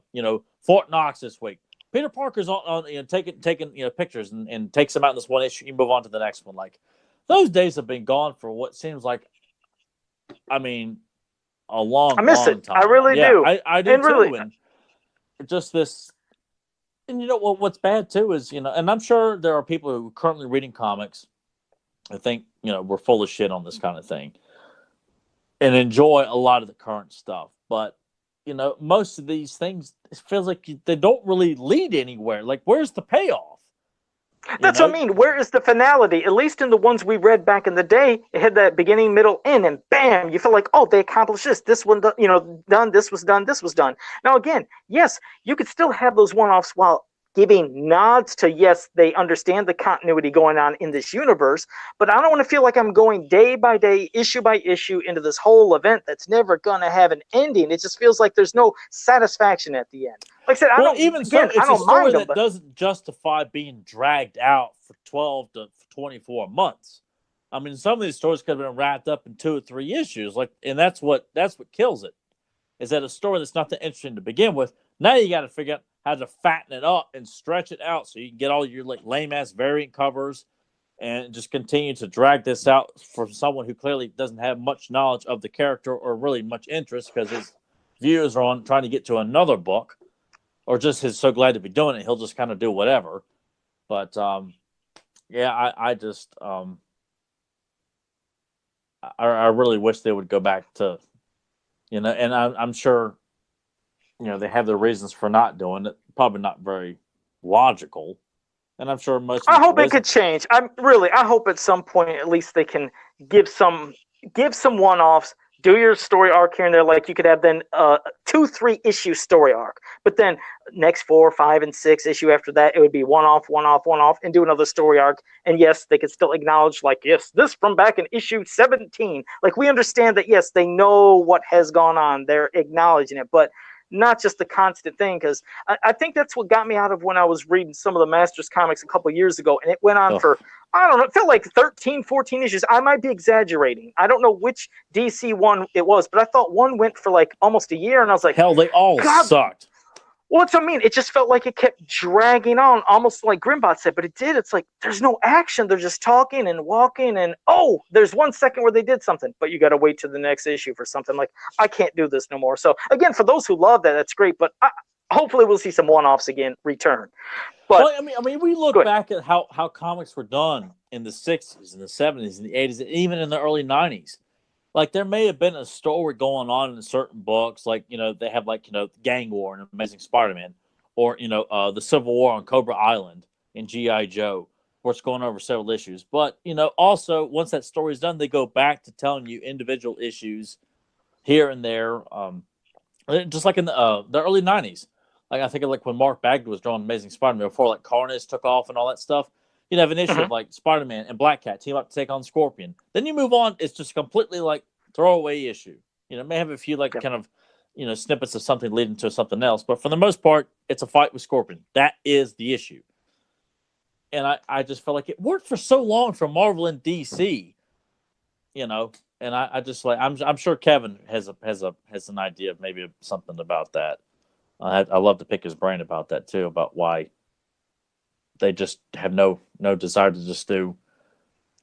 Fort Knox this week. Peter Parker's on taking pictures and takes them out in this one issue. You move on to the next one. Like those days have been gone for what seems like, I mean, a long. I miss it. Time. I really do. I do and too. Really, and just this, and what's bad too is and I'm sure there are people who are currently reading comics. I think we're full of shit on this kind of thing, and enjoy a lot of the current stuff, but. Most of these things, it feels like they don't really lead anywhere. Like, where's the payoff? That's what I mean. Where is the finality? At least in the ones we read back in the day, it had that beginning, middle, end, and bam, you feel like, oh, they accomplished this. This one, done. This was done. This was done. Now, again, yes, you could still have those one-offs while giving nods to, yes, they understand the continuity going on in this universe, but I don't want to feel like I'm going day by day, issue by issue into this whole event that's never going to have an ending. It just feels like there's no satisfaction at the end. Like I said, it's a story that doesn't justify being dragged out for 12 to 24 months. I mean, some of these stories could have been wrapped up in 2 or 3 issues, and that's what kills it. Is that a story that's not that interesting to begin with? Now you got to figure out how to fatten it up and stretch it out so you can get all your lame ass variant covers and just continue to drag this out for someone who clearly doesn't have much knowledge of the character or really much interest because his views are on trying to get to another book or just is so glad to be doing it. He'll just kind of do whatever. But I just I really wish they would go back to, and I'm sure, they have their reasons for not doing it. Probably not very logical. And I'm sure most. I hope it could change. I hope at some point at least they can give some one-offs. Do your story arc here and there, like you could have then 2-3 issue story arc, but then next 4, 5, and 6 issue after that, it would be one off, and do another story arc. And yes, they could still acknowledge, like, yes, this from back in issue 17. Like, we understand that, yes, they know what has gone on. They're acknowledging it, but not just the constant thing. Because I think that's what got me out of when I was reading some of the Masters comics a couple years ago, and it went on for, I don't know, it felt like 13, 14 issues. I might be exaggerating. I don't know which DC one it was, but I thought one went for like almost a year, and I was like, hell, they all sucked. Well, that's what I mean. It just felt like it kept dragging on, almost like Grimbot said, but it did. It's like there's no action. They're just talking and walking, and there's 1 second where they did something, but you got to wait to the next issue for something. Like, I can't do this no more. So again, for those who love that, that's great. But hopefully, we'll see some one-offs again return. But well, I mean, we look back at how comics were done in the '60s and the '70s and the '80s, and even in the early '90s. Like, there may have been a story going on in certain books, like, they have, like, Gang War and Amazing Spider-Man, or, the Civil War on Cobra Island in G.I. Joe, where it's going over several issues. But, also, once that story is done, they go back to telling you individual issues here and there, just like in the early 90s. Like, I think of, like, when Mark Bagley was drawing Amazing Spider-Man, before, like, Carnage took off and all that stuff. You'd have an issue of like Spider-Man and Black Cat team up to take on Scorpion. Then you move on. It's just completely like throwaway issue. May have a few like kind of, snippets of something leading to something else. But for the most part, it's a fight with Scorpion. That is the issue. And I just felt like it worked for so long for Marvel and DC, and I just like, I'm sure Kevin has an idea of maybe something about that. I love to pick his brain about that too, about why they just have no desire to just do,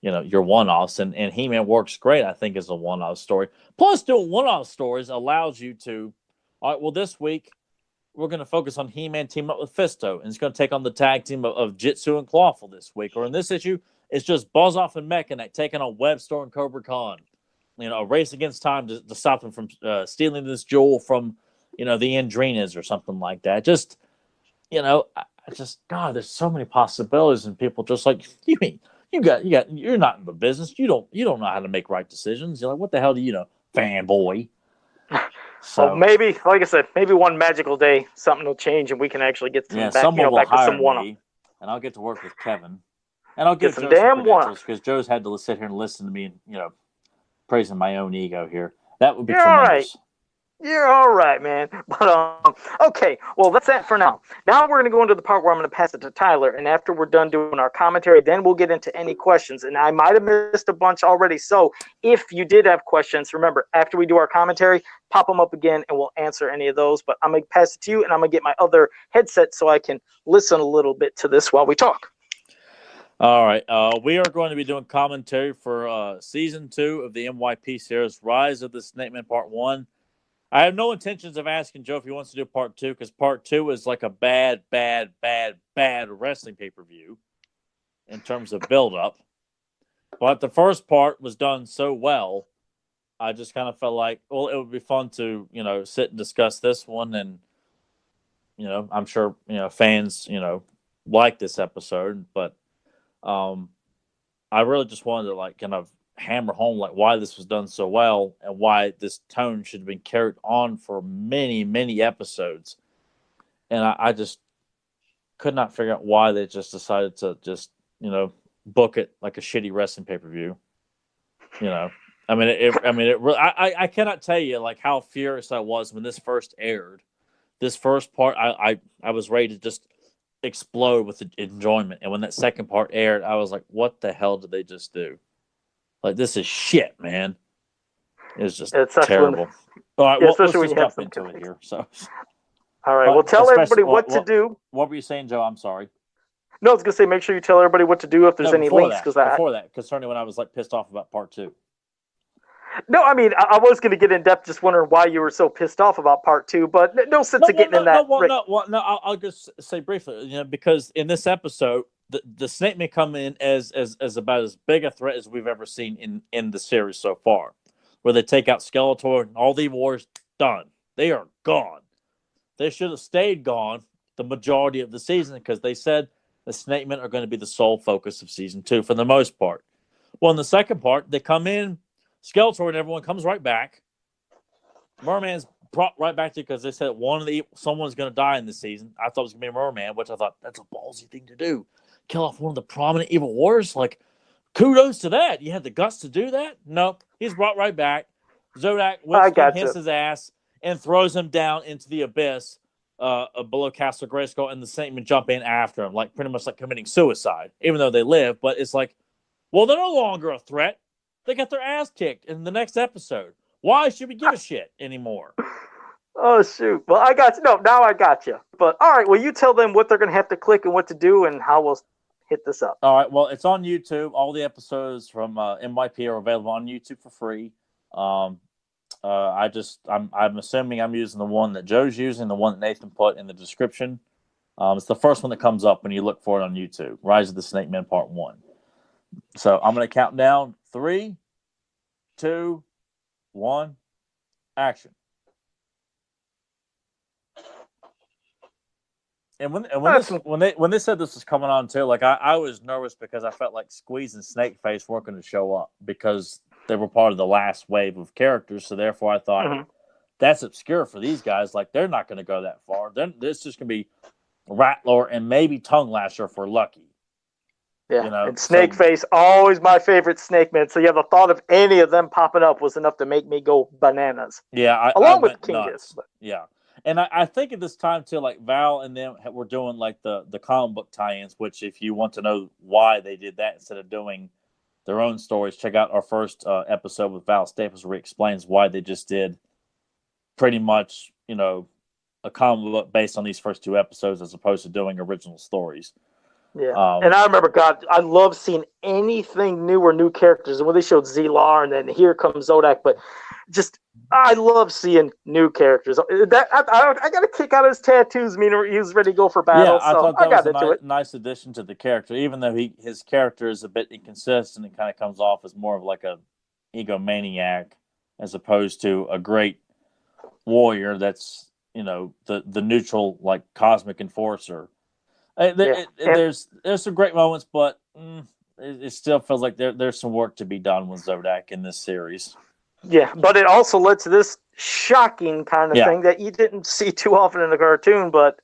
your one-offs. And He-Man works great, I think, as a one-off story. Plus, doing one-off stories allows you to, all right, well, this week, we're going to focus on He-Man team up with Fisto, and it's going to take on the tag team of Jitsu and Clawful this week. Or in this issue, it's just Buzz-Off and Mechanic taking on Webstor and Cobra Khan. A race against time to stop them from stealing this jewel from, the Andrinas or something like that. Just, God, there's so many possibilities, and people just like, you're not in the business. You don't know how to make right decisions. You're like, what the hell do you know, fanboy? So well, maybe, like I said, maybe one magical day something will change and we can actually get some someone will hire to some one-off. me, and I'll get to work with Kevin, and I'll get some damn credentials because Joe's had to sit here and listen to me, praising my own ego here. That would be tremendous. You're all right, man. But okay, well, that's that for now. Now we're going to go into the part where I'm going to pass it to Tyler, and after we're done doing our commentary, then we'll get into any questions. And I might have missed a bunch already, so if you did have questions, remember, after we do our commentary, pop them up again, and we'll answer any of those. But I'm going to pass it to you, and I'm going to get my other headset so I can listen a little bit to this while we talk. All right, we are going to be doing commentary for Season 2 of the MYP series, Rise of the Snake Man Part 1. I have no intentions of asking Joe if he wants to do Part 2, because Part 2 is like a bad wrestling pay-per-view in terms of build-up. But the first part was done so well, I just kind of felt like, well, it would be fun to, sit and discuss this one. And, I'm sure, fans, like this episode. But I really just wanted to, like, kind of hammer home like why this was done so well and why this tone should have been carried on for many episodes. And I just could not figure out why they just decided to just book it like a shitty wrestling pay-per-view. I cannot tell you like how furious I was when this first aired. This first part, I was ready to just explode with enjoyment, and when that second part aired, I was like, what the hell did they just do? Like, this is shit, man. It's just terrible. All right, well, let's just jump into it here. So, all right, well, tell everybody what to do. What were you saying, Joe? I'm sorry. No, I was going to say, make sure you tell everybody what to do if there's any links. Before that, concerning when I was like pissed off about Part 2. No, I mean, I was going to get in depth, just wondering why you were so pissed off about Part 2, but no sense of getting in that. I'll just say briefly, because in this episode, the Snake may come in as about as big a threat as we've ever seen in the series so far, where they take out Skeletor and all the wars done. They are gone. They should have stayed gone the majority of the season because they said the Snake Men are going to be the sole focus of Season 2 for the most part. Well, in the second part, they come in, Skeletor and everyone comes right back. Merman's brought right back to you because they said someone's going to die in this season. I thought it was going to be Merman, which I thought that's a ballsy thing to do. Kill off one of the prominent evil warriors. Like, kudos to that. You had the guts to do that? No, he's brought right back. Zodak whips his ass and throws him down into the abyss below Castle Grayskull, and the Snake Men jump in after him, like pretty much like committing suicide, even though they live. But it's like, well, they're no longer a threat. They got their ass kicked in the next episode. Why should we give a shit anymore? Oh, shoot. Well, I got you. No, now I got you. But, all right, well, you tell them what they're going to have to click and what to do and how we'll hit this up. All right, well, it's on YouTube. All the episodes from MYP are available on YouTube for free. I'm assuming I'm using the one that Joe's using, the one that Nathan put in the description. It's the first one that comes up when you look for it on YouTube, Rise of the Snake Men Part 1. So I'm going to count down 3, 2, 1, action. And when they said this was coming on too, like I was nervous because I felt like Squeeze and Snakeface weren't going to show up because they were part of the last wave of characters. So therefore, I thought that's obscure for these guys. Like they're not going to go that far. Then this is going to be Rattler and maybe Tongue Lasher if we're lucky. Yeah, you know, and Snakeface, always my favorite Snake Man. So yeah, the thought of any of them popping up was enough to make me go bananas. Yeah, along with Kingus. Yeah. And I think at this time, too, like Val and them were doing like the comic book tie-ins, which if you want to know why they did that instead of doing their own stories, check out our first episode with Val Staples where he explains why they just did pretty much, you know, a comic book based on these first 2 episodes as opposed to doing original stories. Yeah, and I remember, God, I love seeing anything new or new characters. And when they showed Z-Lar and then here comes Zodak, but just I love seeing new characters. That I got a kick out of his tattoos, meaning he was ready to go for battle. Yeah, I thought that was a nice addition to the character, even though his character is a bit inconsistent and kind of comes off as more of like a egomaniac as opposed to a great warrior that's, you know, the neutral, like, cosmic enforcer. There's some great moments, but it still feels like there's some work to be done with Zodak in this series. Yeah, but it also led to this shocking kind of thing that you didn't see too often in the cartoon, but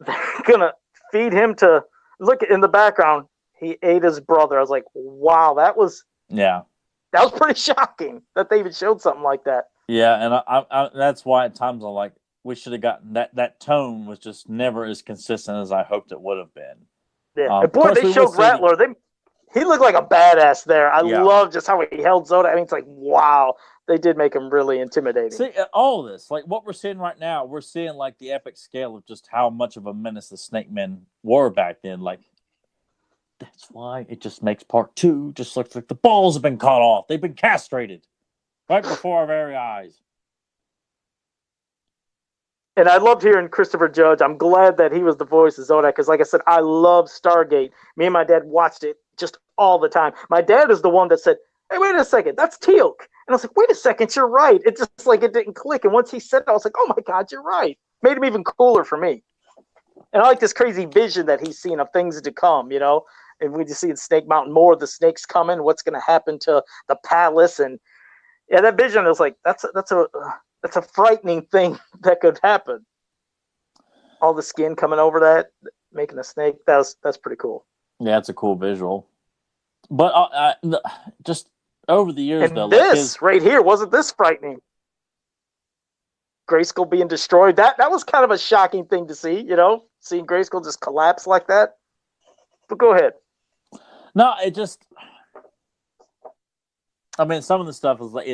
they're going to feed him to... Look, in the background, he ate his brother. I was like, wow, that was pretty shocking that they even showed something like that. Yeah, and I that's why at times I'm like, we should have gotten that tone was just never as consistent as I hoped it would have been. Yeah, and boy, they showed Rattler. He looked like a badass there. I love just how he held Zodak. I mean, it's like, wow, they did make him really intimidating. See, all this, like what we're seeing right now, we're seeing like the epic scale of just how much of a menace the Snake Men were back then. Like, that's why it just makes part 2 just looks like the balls have been cut off. They've been castrated right before our very eyes. And I loved hearing Christopher Judge. I'm glad that he was the voice of Zodak because, like I said, I love Stargate. Me and my dad watched it just all the time. My dad is the one that said, hey, wait a second, that's Teal'c. And I was like, wait a second, you're right. It just like it didn't click. And once he said it, I was like, oh my God, you're right. Made him even cooler for me. And I like this crazy vision that he's seen of things to come, you know. And we just see in Snake Mountain more of the snakes coming, what's going to happen to the palace. And yeah, that vision is like, that's a frightening thing that could happen. All the skin coming over that, making a snake. That's pretty cool. Yeah, it's a cool visual. But just over the years, and though, this like right here, wasn't this frightening? Grayskull being destroyed. That was kind of a shocking thing to see, you know, seeing Grayskull just collapse like that. But go ahead. No, it just... I mean, some of the stuff is like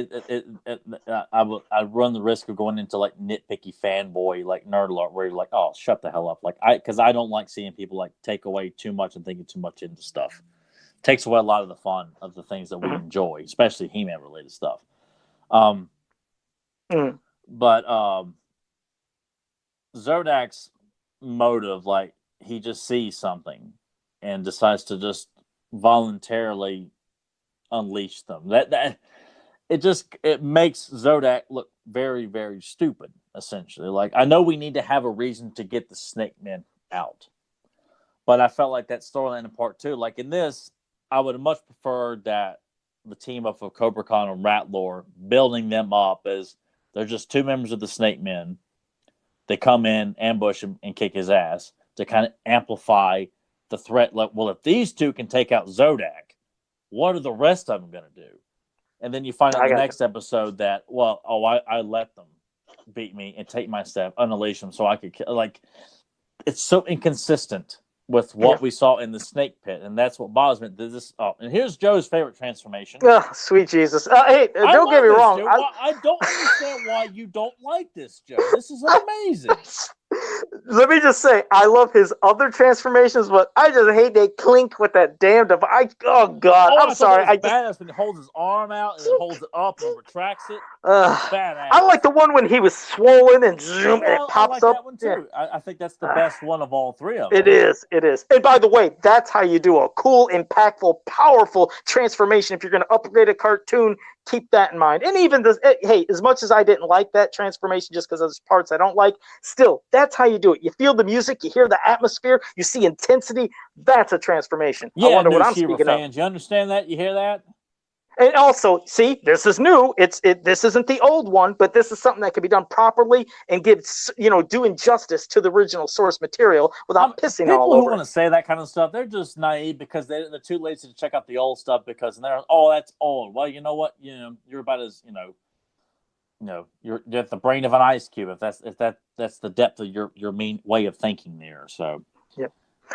I run the risk of going into like nitpicky fanboy like nerd alert where you're like, oh, shut the hell up, like because I don't like seeing people like take away too much and thinking too much into stuff. It takes away a lot of the fun of the things that we enjoy, especially He-Man related stuff. But Zodak's motive, like he just sees something and decides to just voluntarily unleash them. That it makes Zodak look very, very stupid, essentially. Like, I know we need to have a reason to get the Snake Men out, but I felt like that storyline in part 2, like in this, I would have much preferred that the team up of Cobra Khan and Rattler, building them up as they're just 2 members of the Snake Men. They come in, ambush him, and kick his ass to kind of amplify the threat. Like, well, if these 2 can take out Zodak, what are the rest of them going to do? And then you find out in the next episode that, I let them. beat me and take my step, unleash him, so I could like. It's so inconsistent with what we saw in the snake pit, and that's what bothers me. This, and here's Joe's favorite transformation. Oh, sweet Jesus! Hey, don't get me wrong. I don't understand why you don't like this, Joe. This is amazing. Let me just say, I love his other transformations, but I just hate they clink with that damn device. Oh God, I'm sorry. I badass when he holds his arm out and holds it up and retracts it. Badass. I like the one when he was swollen and zoom and it pops up. That one too. Yeah. I think that's the best one of all three of them. It is. And by the way, that's how you do a cool, impactful, powerful transformation. If you're going to upgrade a cartoon, keep that in mind. And even this, hey, as much as I didn't like that transformation just because there's parts I don't like, still, that's how you do it. You feel the music, you hear the atmosphere, you see intensity. That's a transformation. Yeah, I wonder what I'm speaking fans, of. You understand that? You hear that? And also, see, this is new. This isn't the old one, but this is something that can be done properly and doing justice to the original source material without pissing all over. People who want to say that kind of stuff, they're just naive because they're too lazy to check out the old stuff because they're that's old. Well, you know what? You're about as you're at the brain of an ice cube. If that's the depth of your mean way of thinking there. So. Yep.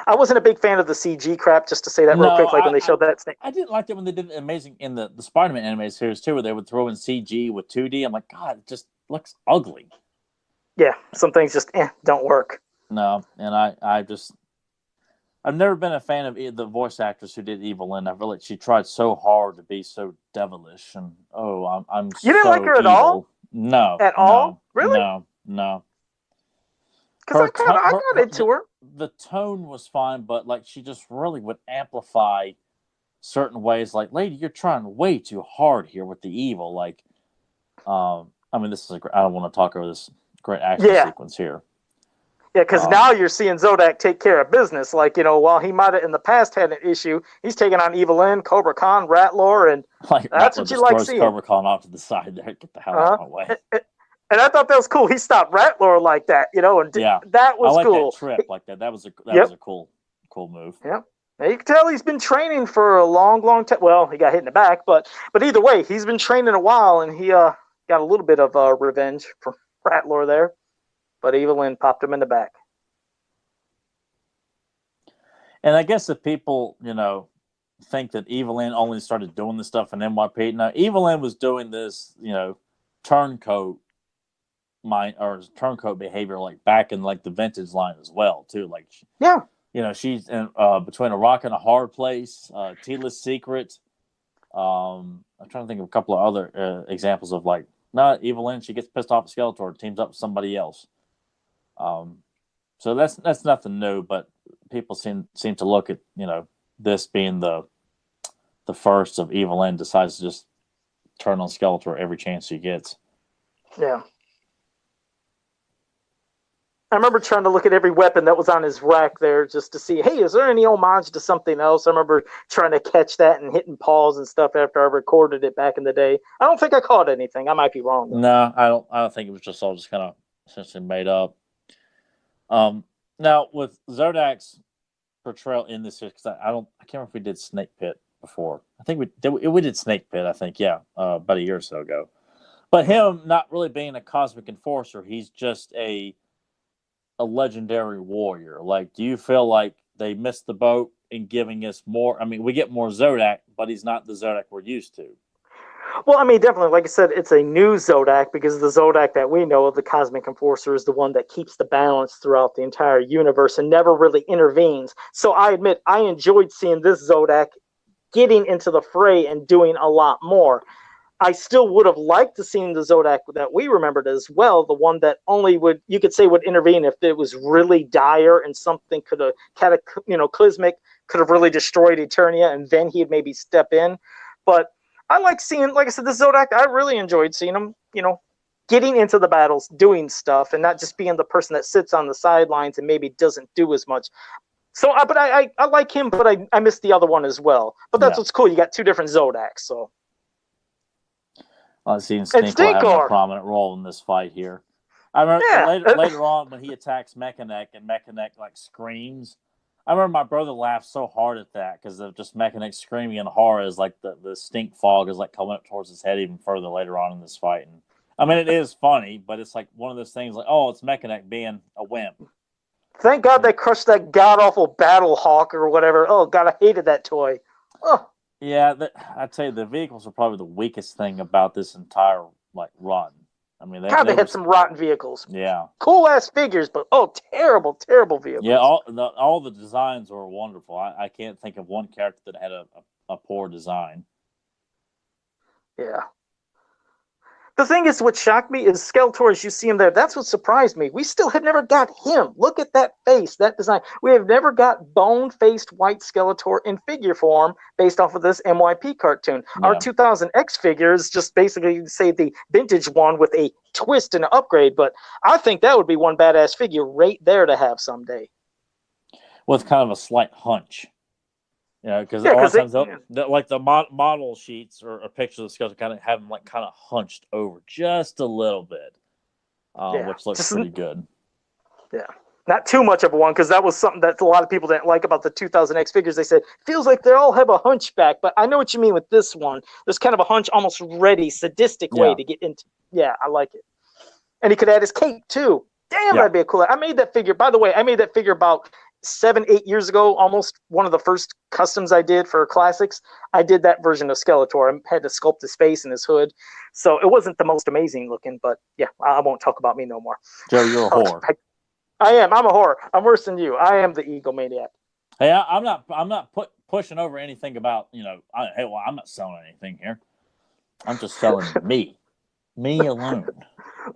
I wasn't a big fan of the CG crap, just to say that real quick, like when they showed that snake. I didn't like it when they did it amazing in the Spider-Man animated series, too, where they would throw in CG with 2D. I'm like, God, it just looks ugly. Yeah, some things just don't work. No, and I've never been a fan of the voice actress who did Evelyn. I feel like she tried so hard to be so devilish, and I'm You didn't like her at all? No. At all? Really? No. Because I got into her. The tone was fine, but like she just really would amplify certain ways. Like, lady, you're trying way too hard here with the evil. Like, I mean, this is I don't want to talk over this great action sequence here. Yeah, because now you're seeing Zodak take care of business. Like, while he might have in the past had an issue, he's taking on Evelyn, Cobra Khan, Rattler, and that's what you like seeing. Cobra Khan off to the side there. Get the hell out of my way. And I thought that was cool. He stopped Rattler like that, and that was cool. I like cool. That trip like that. That was a cool move. Yep. Now you can tell he's been training for a long, long time. Well, he got hit in the back, but either way, he's been training a while, and he got a little bit of revenge from Rattler there. But Evelyn popped him in the back. And I guess if people, think that Evelyn only started doing this stuff in NYP, no, Evelyn was doing this, turncoat behavior like back in like the vintage line as well too. Like she's in between a rock and a hard place, Tila's Secret. I'm trying to think of a couple of other examples of like not Evelyn. She gets pissed off at Skeletor, teams up with somebody else. So that's nothing new, but people seem to look at this being the first of Evelyn decides to just turn on Skeletor every chance she gets. Yeah. I remember trying to look at every weapon that was on his rack there just to see, hey, is there any homage to something else? I remember trying to catch that and hitting pause and stuff after I recorded it back in the day. I don't think I caught anything. I might be wrong, though. No, I don't think it was just all just kind of essentially made up. Now with Zodak's portrayal in this, because I can't remember if we did Snake Pit before. I think we did Snake Pit. I think about a year or so ago. But him not really being a cosmic enforcer, he's just a legendary warrior. Like, do you feel like they missed the boat in giving us more? I mean, we get more Zodak, but he's not the Zodak we're used to. Well, I mean, definitely, like I said, it's a new Zodak because the Zodak that we know of, the Cosmic Enforcer, is the one that keeps the balance throughout the entire universe and never really intervenes. So I admit, I enjoyed seeing this Zodak getting into the fray and doing a lot more. I still would have liked to seen the Zodak that we remembered as well, the one that only would intervene if it was really dire and something could have cataclysmic could have really destroyed Eternia, and then he'd maybe step in. But I like seeing, like I said, the Zodak, I really enjoyed seeing him, getting into the battles, doing stuff, and not just being the person that sits on the sidelines and maybe doesn't do as much. So, but I like him, but I miss the other one as well. But that's what's cool. You got two different Zodaks, so. I've seen Stinkor have a prominent role in this fight here. I remember later on when he attacks Mekaneck and Mekaneck like screams. I remember my brother laughed so hard at that because of just Mekaneck screaming in horror as like the stink fog is like coming up towards his head even further later on in this fight. And I mean, it is funny, but it's like one of those things like, oh, it's Mechanic being a wimp. Thank God they crushed that god-awful Battle Hawk or whatever. Oh, God, I hated that toy. Oh. Yeah, I'd say the vehicles are probably the weakest thing about this entire run. I mean, they had some rotten vehicles. Yeah. Cool-ass figures, but, terrible, terrible vehicles. Yeah, all the designs were wonderful. I can't think of one character that had a poor design. Yeah. The thing is, what shocked me is Skeletor, as you see him there, that's what surprised me. We still have never got him. Look at that face, that design. We have never got bone-faced white Skeletor in figure form based off of this MYP cartoon. Yeah. Our 2000X figures just basically say the vintage one with a twist and an upgrade, but I think that would be one badass figure right there to have someday. With kind of a slight hunch. Because a lot of times, like the model sheets or pictures of the skeleton kind of have them kind of hunched over just a little bit, which looks pretty good. Yeah, not too much of a one, because that was something that a lot of people didn't like about the 2000X figures. They said feels like they all have a hunchback, but I know what you mean with this one. There's kind of a hunch, almost ready, sadistic way to get into. Yeah, I like it. And he could add his cape too. Damn, that'd be a cool. I made that figure. By the way, I made that figure about 7-8 years ago, almost one of the first customs I did for classics. I did that version of Skeletor. I had to sculpt his face and his hood, so it wasn't the most amazing looking, but yeah, I won't talk about me no more. Joe, you're a whore. I am. I'm a whore. I'm worse than you. I am the egomaniac. Hey, I'm not pushing over anything about I'm not selling anything here. I'm just selling me alone.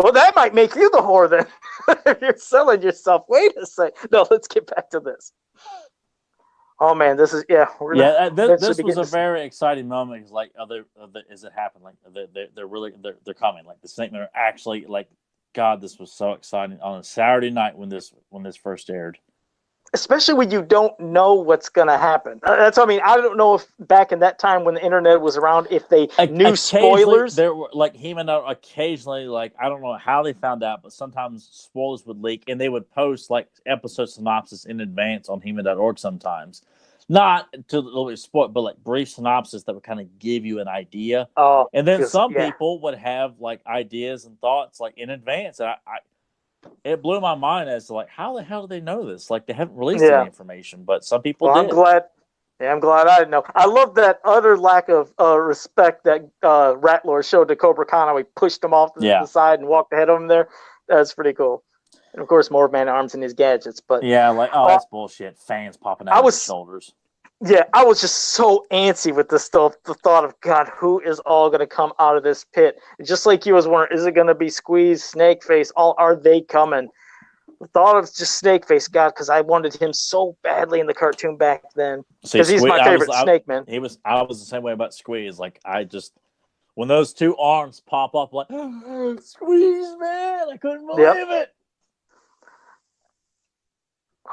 Well, that might make you the whore then. If you're selling yourself. Wait a sec. No, let's get back to this. Oh man, this is this was a very exciting moment. It's like, is it happening? Like they're coming. Like the statement are actually like, God, this was so exciting on a Saturday night when this first aired. Especially when you don't know what's going to happen. That's what I mean. I don't know if back in that time when the internet was around, if they knew spoilers. There were He-Man occasionally, I don't know how they found out, but sometimes spoilers would leak, and they would post episode synopsis in advance on He-Man.org sometimes. Not to a little bit spoil, but brief synopsis that would kind of give you an idea. Oh, and then some people would have ideas and thoughts in advance. And it blew my mind as to how the hell do they know this? They haven't released any information, but some people did. I'm glad I didn't know. I love that utter lack of respect that Rattler showed to Cobra Khan. How he pushed him off to the side and walked ahead of him there. That's pretty cool. And of course, more man-at-arms and his gadgets. But that's bullshit. Fans popping out of his shoulders. Yeah, I was just so antsy with this stuff. The thought of, God, who is all going to come out of this pit? Just like you was wondering, is it going to be Squeeze, Snakeface? Are they coming? The thought of just Snakeface, God, because I wanted him so badly in the cartoon back then. Because he's my favorite Snake, man. I was the same way about Squeeze. When those two arms pop up, Squeeze, man, I couldn't believe it.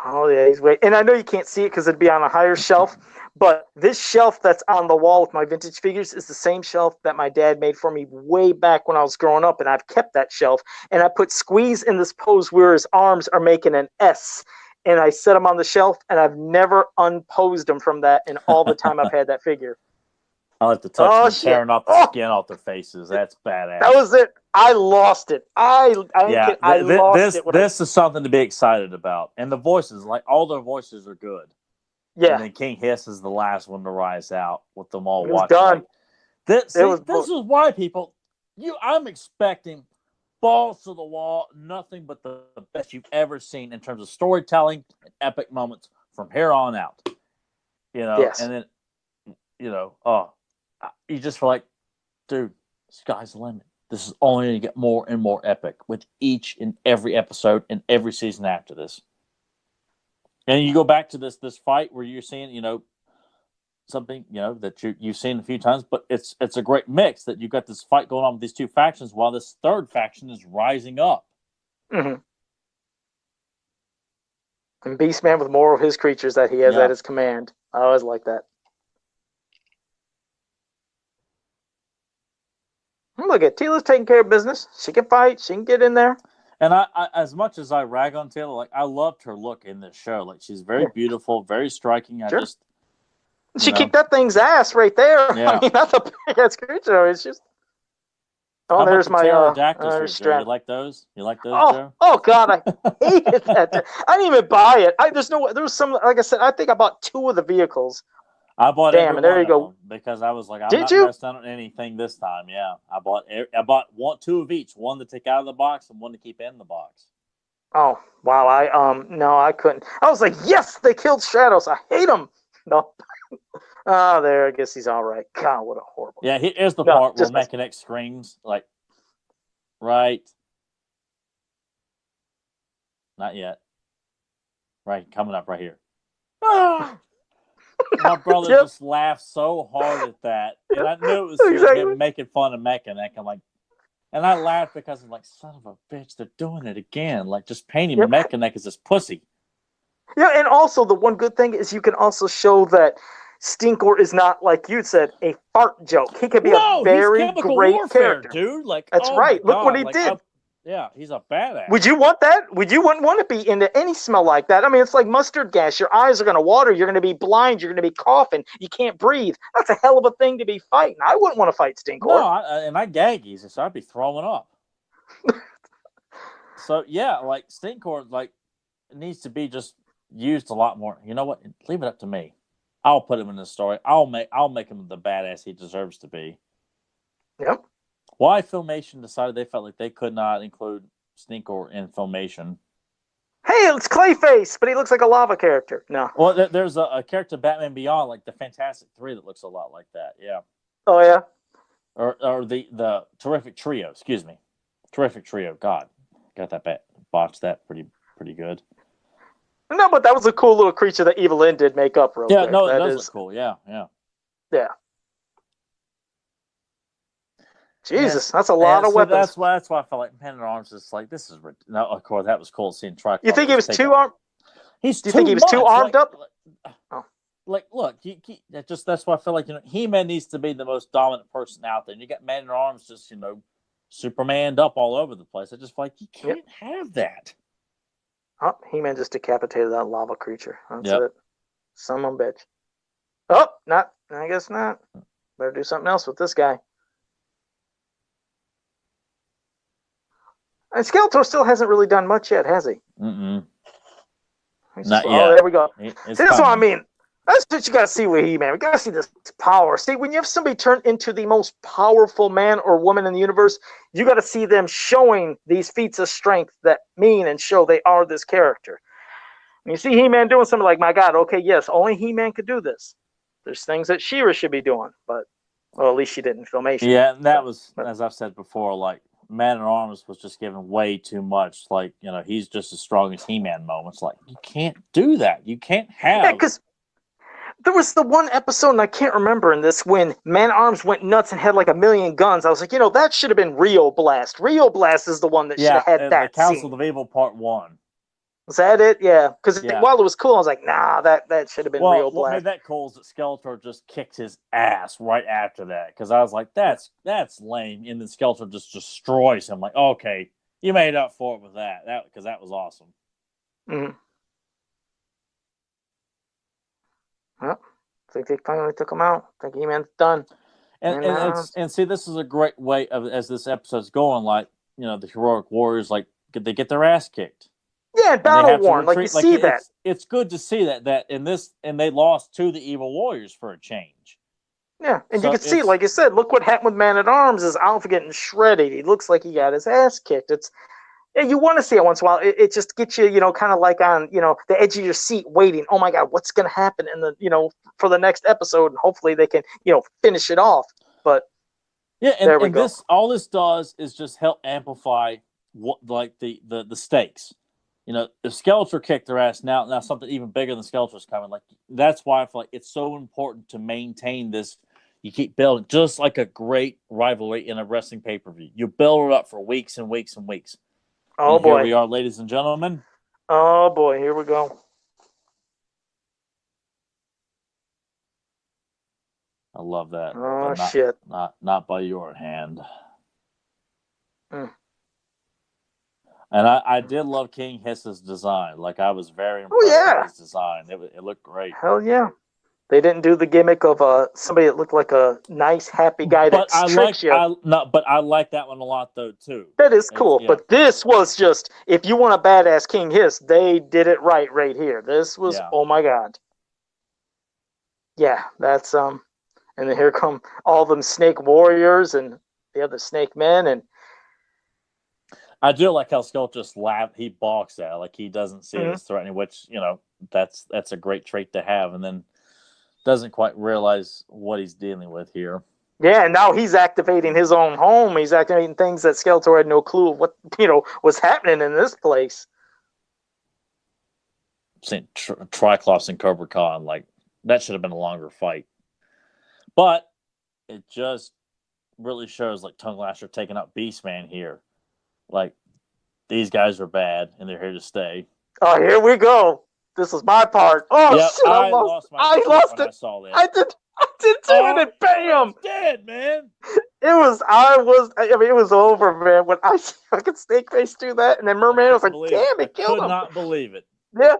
Oh, yeah, he's waiting. And I know you can't see it because it'd be on a higher shelf, but this shelf that's on the wall with my vintage figures is the same shelf that my dad made for me way back when I was growing up, and I've kept that shelf. And I put Squeeze in this pose where his arms are making an S, and I set him on the shelf, and I've never unposed him from that in all the time I've had that figure. I like to touch them tearing off the skin off their faces. That's badass. That was it. I lost it. I lost it. This is something to be excited about. And the voices, all their voices are good. Yeah. And then King Hiss is the last one to rise out with them all watching. Done. This is why people, I'm expecting balls to the wall, nothing but the best you've ever seen in terms of storytelling and epic moments from here on out. Yes. And then, you just feel like, dude, sky's the limit. This is only going to get more and more epic with each and every episode and every season after this. And you go back to this fight where you're seeing, something, that you've seen a few times, but it's a great mix that you've got this fight going on with these two factions while this third faction is rising up. Mm-hmm. And Beastman with more of his creatures that he has at his command. I always like that. Look at Teela's taking care of business. She can fight. She can get in there. And I as much as I rag on Teela, I loved her look in this show. She's very beautiful, very striking. Sure. She kicked that thing's ass right there. Yeah. I mean, that's a big ass creature. It's just. Oh, How about there's the my pterodactyls here, Joe? strand. You like those? You like those, Oh, Joe? oh God, I hated that. I didn't even buy it. There was some, like I said, I think I bought 2 of the vehicles. I bought Damn, every and there one you of go. them because I was like, I'm Did not you? messing on anything this time. Yeah, I bought 2 of each, one to take out of the box and one to keep in the box. Oh, wow. No, I couldn't. I was like, yes, they killed Stratos. I hate him. No. Oh, there. I guess he's all right. God, what a horrible. Yeah, here's the No, part where just Mechanic screams like, right, not yet, right, coming up right here. Ah! My brother Yep. just laughed so hard at that, and I knew it was Exactly. him making fun of Mechanic. I'm like, and I laughed because I'm like, son of a bitch, they're doing it again. Like, just painting Yep. Mechanic as this pussy. Yeah, and also the one good thing is you can also show that Stinkor is not, like you said, a fart joke. He can be a No, he's very chemical great warfare, character. dude. Like, That's oh my right. Look what god, he like, did. yeah, he's a badass. Would you want that? Would you wouldn't want to be into any smell like that? I mean, it's like mustard gas. Your eyes are going to water. You're going to be blind. You're going to be coughing. You can't breathe. That's a hell of a thing to be fighting. I wouldn't want to fight Stinkor. No, I gag easy, so I'd be throwing up. So yeah, like Stinkor, like it needs to be just used a lot more. You know what? Leave it up to me. I'll put him in the story. I'll make him the badass he deserves to be. Yep. Why Filmation decided they felt like they could not include Stinkor in Filmation? Hey, it's Clayface, but he looks like a lava character. No. Well, there's a character Batman Beyond, like the Fantastic Three, that looks a lot like that. Yeah. Oh yeah. Or the Terrific Trio. Excuse me, Terrific Trio. God, got that botched that pretty good. No, but that was a cool little creature that Evelyn did make up real quick. Yeah, no, it that does is look cool. Yeah. Yeah. Jesus, Yes. that's a lot of weapons. That's why I felt like Man at Arms is like this is no. Of course, that was cool seeing Triclops. You think he was too armed? He's Do you think he was too armed up? Like, look, that's why I feel like He-Man needs to be the most dominant person out there. And you got Man at Arms just Supermaned up all over the place. I just feel like you can't have that. Oh, He-Man just decapitated that lava creature. That's Yep. it. Son of a bitch. Oh, not. I guess not. Better do something else with this guy. And Skeletor still hasn't really done much yet, has he? Not yet. yet. There we go. See, that's what I mean. That's what you got to see with He-Man. We got to see this power. See, when you have somebody turn into the most powerful man or woman in the universe, you got to see them showing these feats of strength that mean and show they are this character. When you see He-Man doing something like, my God, okay, yes, only He-Man could do this. There's things that She-Ra should be doing, but well, at least she didn't in Filmation. Yeah, and that was, as I've said before, like Man at Arms was just given way too much. Like, he's just as strong as He-Man moments. Like, you can't do that. You can't have. Yeah, because there was the one episode, and I can't remember in this, when Man at Arms went nuts and had like 1,000,000 guns. I was like, that should have been Rio Blast. Rio Blast is the one that should have had that the Council scene. of Evil Part 1. Was that it? Yeah. Because while it was cool, I was like, nah, that should have been Rio Blast. What made that cool is that Skeletor just kicked his ass right after that. Because I was like, that's lame. And then Skeletor just destroys him. Like, okay, you made up for it with that. Because that was awesome. Mm-hmm. Well, I think they finally took him out. I think He-Man's done. And see, this is a great way of, as this episode's going, like, the heroic warriors, like, they get their ass kicked. Yeah, battle worn, like you see that. It's good to see that in this, and they lost to the evil warriors for a change. Yeah, and so you can see, like you said, look what happened with Man at Arms is Alpha getting shredded. He looks like he got his ass kicked. You want to see it once in a while. It just gets you, kind of like on, the edge of your seat, waiting. Oh my God, what's going to happen in the, for the next episode? And hopefully they can, finish it off. But yeah, and all this does is just help amplify what, like the stakes. If Skeletor kicked their ass, now something even bigger than Skeletor's coming. Like, that's why I feel like it's so important to maintain this. You keep building, just like a great rivalry in a wrestling pay-per-view. You build it up for weeks and weeks and weeks. Oh, boy. Here we are, ladies and gentlemen. Oh, boy. Here we go. I love that. Oh, shit. Not by your hand. Mm. And I did love King Hiss's design. Like, I was very impressed with his design. It looked great. Hell yeah. They didn't do the gimmick of somebody that looked like a nice, happy guy that tricks you. But I like that one a lot though too. That is cool. Yeah. But this was just, if you want a badass King Hiss, they did it right here. This was, oh my God. Yeah, that's and then here come all them Snake Warriors and the other Snake Men, and I do like how Skeletor just he balks at it, like he doesn't see it as threatening, which, that's a great trait to have, and then doesn't quite realize what he's dealing with here. Yeah, and now he's activating his own home. He's activating things that Skeletor had no clue of what, was happening in this place. Saying Triclops and Cobra Khan, like, that should have been a longer fight. But it just really shows, like, Tongue Lasher taking out Beastman here. Like, these guys are bad, and they're here to stay. Oh, here we go. This is my part. Oh, yep, shit, I lost it. I saw that. I did too, and then bam! Dead, man. It was over, man. When I fucking Snakeface do that, and then Merman, I was like, damn, it killed him. I could not believe it. Yeah,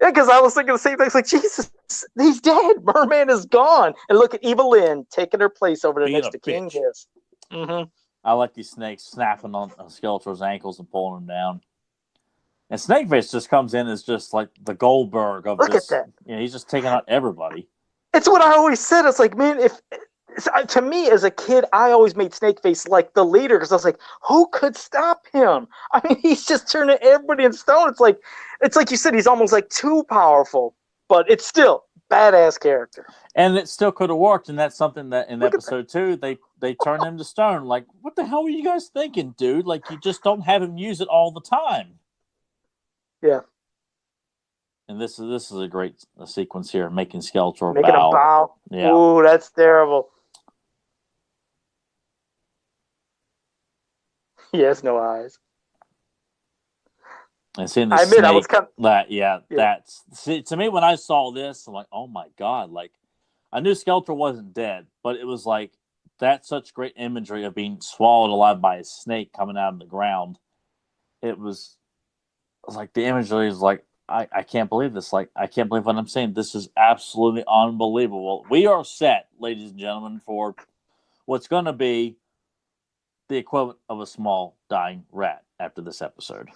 because I was thinking the same thing. It's like, Jesus, he's dead. Merman is gone. And look at Evil Lynn taking her place over there next to King Hiss. Mm-hmm. I like these snakes snapping on Skeletor's ankles and pulling him down. And Snakeface just comes in as just like the Goldberg of Look at that. He's just taking out everybody. It's what I always said. It's like, man, to me as a kid, I always made Snakeface like the leader because I was like, who could stop him? I mean, he's just turning everybody in stone. It's like you said, he's almost like too powerful, but it's still badass character. And it still could have worked, and that's something that in episode 2 they turned him to stone. Like, what the hell were you guys thinking, dude? Like, you just don't have him use it all the time. Yeah. And this is a great sequence here, making Skeletor making bow. A bow. Yeah. Ooh, that's terrible. He has no eyes. And seeing the snake, I was kind of, that's to me when I saw this, I'm like, oh my God! Like, I knew Skeletor wasn't dead, but it was like that's such great imagery of being swallowed alive by a snake coming out of the ground. It was like the imagery is like, I can't believe this. Like, I can't believe what I'm saying. This is absolutely unbelievable. We are set, ladies and gentlemen, for what's going to be the equivalent of a small dying rat after this episode.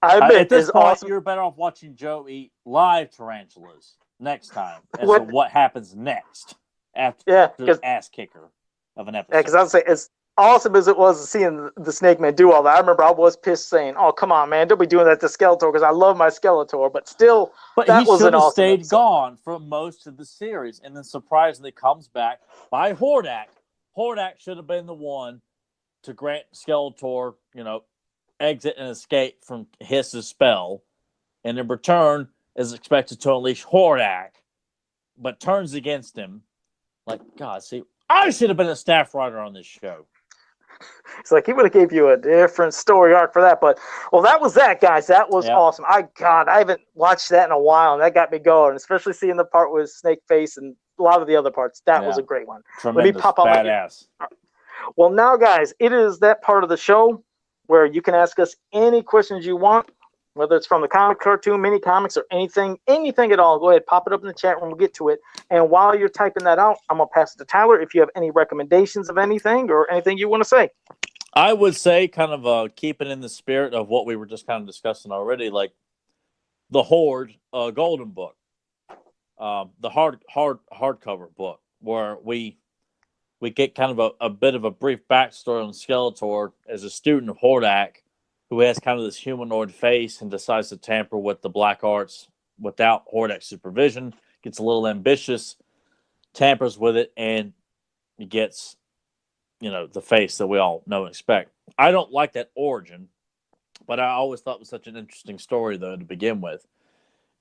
I admit, at this point, awesome. You're better off watching Joe eat live tarantulas next time as to what happens next after the ass kicker of an episode. Yeah, because I would say as awesome as it was seeing the Snake Man do all that, I remember I was pissed saying, "Oh, come on, man, don't be doing that to Skeletor," because I love my Skeletor, but still, that was an awesome. But he should have stayed gone for most of the series, and then surprisingly comes back by Hordak. Hordak should have been the one to grant Skeletor, exit and escape from Hiss's spell, and in return is expected to unleash Hordak, but turns against him. Like, God, see, I should have been a staff writer on this show. It's like he would have gave you a different story arc for that, but that was that, guys. That was awesome. I haven't watched that in a while, and that got me going, especially seeing the part with Snakeface and a lot of the other parts. That was a great one. Tremendous. Let me pop on badass. Well, now, guys, it is that part of the show where you can ask us any questions you want, whether it's from the comic, cartoon, mini comics, or anything at all. Go ahead, pop it up in the chat when we get to it. And while you're typing that out, I'm going to pass it to Tyler if you have any recommendations of anything or anything you want to say. I would say, kind of keeping in the spirit of what we were just kind of discussing already, like the Horde Golden Book, the hardcover book, where we get kind of a bit of a brief backstory on Skeletor as a student of Hordak, who has kind of this humanoid face and decides to tamper with the black arts without Hordak's supervision, gets a little ambitious, tampers with it, and he gets, the face that we all know and expect. I don't like that origin, but I always thought it was such an interesting story, though, to begin with.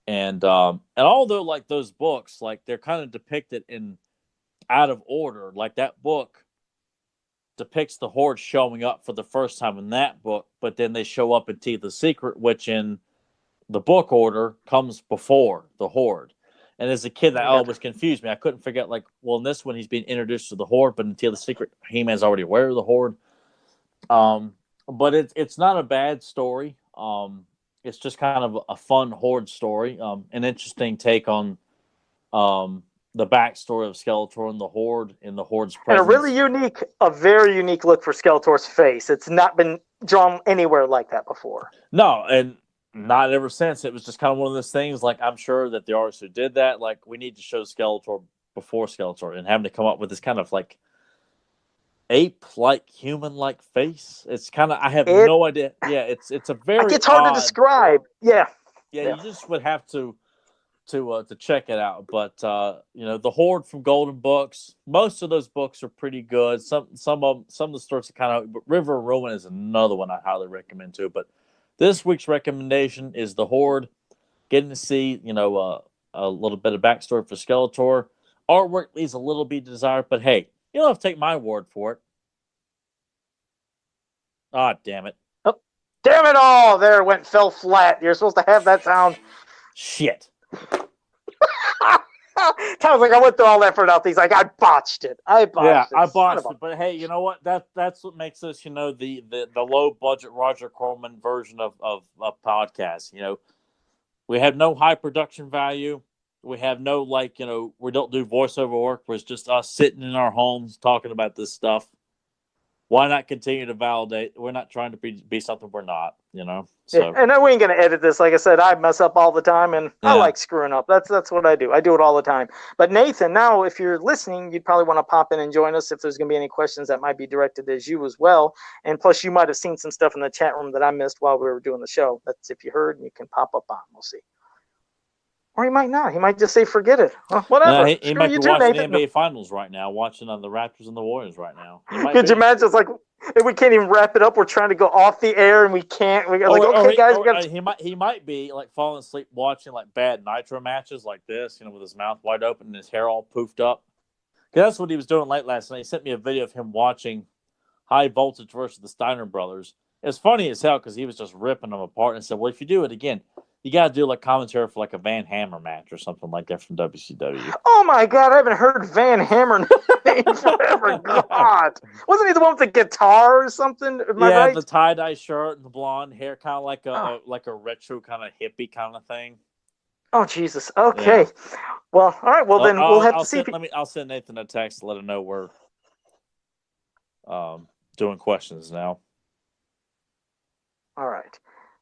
And although, like, those books, like, they're kind of depicted in out of order, like that book depicts the Horde showing up for the first time in that book, but then they show up in Teeth of the Secret, which in the book order comes before the Horde. And as a kid, that always confused me. I couldn't figure out, like, well, in this one, he's being introduced to the Horde, but in Teeth of the Secret, He-Man's already aware of the Horde. But it's not a bad story. It's just kind of a fun Horde story. An interesting take on the backstory of Skeletor and the Horde in the Horde's And presence. a very unique look for Skeletor's face. It's not been drawn anywhere like that before. No, and not ever since. It was just kind of one of those things. Like, I'm sure that the artists who did that, like, we need to show Skeletor before Skeletor, and having to come up with this kind of like ape-like, human-like face. It's kind of, I have no idea. Yeah, it's a very it's hard odd, to describe. Yeah, you just would have to check it out. But the Horde from Golden Books, most of those books are pretty good. Some of the stories are kind of, but River of Ruin is another one I highly recommend too. But this week's recommendation is the Horde. Getting to see a little bit of backstory for Skeletor. Artwork leaves a little bit desired, but hey, you don't have to take my word for it. Ah, damn it. Oh, damn it all! There it went, fell flat. You're supposed to have that sound. Shit. Tom's like, I went through all that for nothing. He's like, I botched it. I botched it. But hey, you know what? That's what makes us, the low budget Roger Corman version of a podcast. We have no high production value. We have no, we don't do voiceover work. It's just us sitting in our homes talking about this stuff. Why not continue to validate? We're not trying to be something we're not, So. Yeah, and we ain't going to edit this. Like I said, I mess up all the time, and I like screwing up. That's what I do. I do it all the time. But Nathan, now, if you're listening, you'd probably want to pop in and join us if there's going to be any questions that might be directed at you as well. And plus, you might have seen some stuff in the chat room that I missed while we were doing the show. That's if you heard, and you can pop up on. We'll see. Or he might not. He might just say, forget it. Whatever. He might be watching the NBA Finals right now, watching the Raptors and the Warriors right now. Could you imagine? It's like, we can't even wrap it up. We're trying to go off the air, and we can't. We're like, okay, guys. He might be, like, falling asleep watching, like, bad Nitro matches like this, with his mouth wide open and his hair all poofed up. Because that's what he was doing late last night. He sent me a video of him watching High Voltage versus the Steiner Brothers. It's funny as hell because he was just ripping them apart and said, well, if you do it again, you got to do like commentary for like a Van Hammer match or something like that from WCW. Oh my God, I haven't heard Van Hammer name forever. God. Wasn't he the one with the guitar or something? Am I right? The tie-dye shirt and the blonde hair, kind of like a retro kind of hippie kind of thing. Oh, Jesus. Okay. Yeah. Well, all right. Well, then we'll have to see. I'll send Nathan a text to let him know we're doing questions now. All right.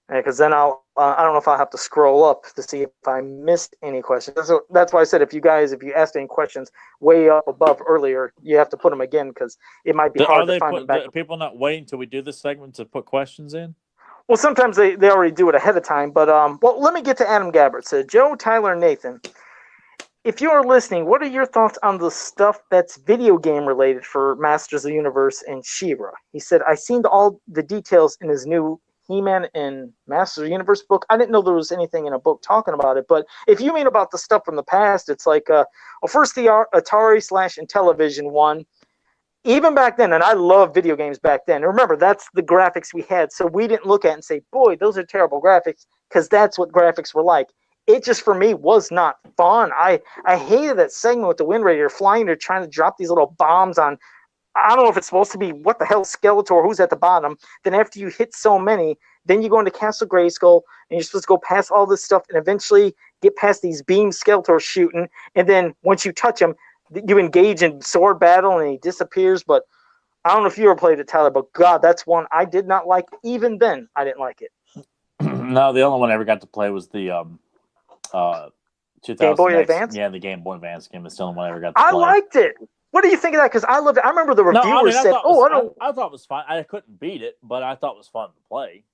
Because then I don't know if I'll have to scroll up to see if I missed any questions. That's why I said if you asked any questions way up above earlier, you have to put them again because it might be hard to find them back. Are people not waiting till we do this segment to put questions in? Well, sometimes they already do it ahead of time. But well, let me get to Adam Gabbert. So Joe, Tyler, Nathan, if you are listening, what are your thoughts on the stuff that's video game related for Masters of the Universe and She-Ra? He said, I seen all the details in his new He-Man and Masters of the Universe book. I didn't know there was anything in a book talking about it, but if you mean about the stuff from the past, it's like, first the Atari/Intellivision one. Even back then, and I love video games back then. Remember, that's the graphics we had, so we didn't look at it and say, boy, those are terrible graphics, because that's what graphics were like. It just, for me, was not fun. I hated that segment with the Wind Raider flying. They're trying to drop these little bombs on, I don't know if it's supposed to be, what the hell, Skeletor, who's at the bottom. Then after you hit so many, then you go into Castle Grayskull, and you're supposed to go past all this stuff and eventually get past these beams Skeletor shooting. And then once you touch him, you engage in sword battle, and he disappears. But I don't know if you ever played it, Tyler, but God, that's one I did not like. Even then, I didn't like it. No, the only one I ever got to play was the 2000 Game Boy Advance? Yeah, the Game Boy Advance game. It's the only one I ever got to play. I liked it. What do you think of that? Because I loved it. I remember the reviewers said, I thought it was fine. I couldn't beat it, but I thought it was fun to play.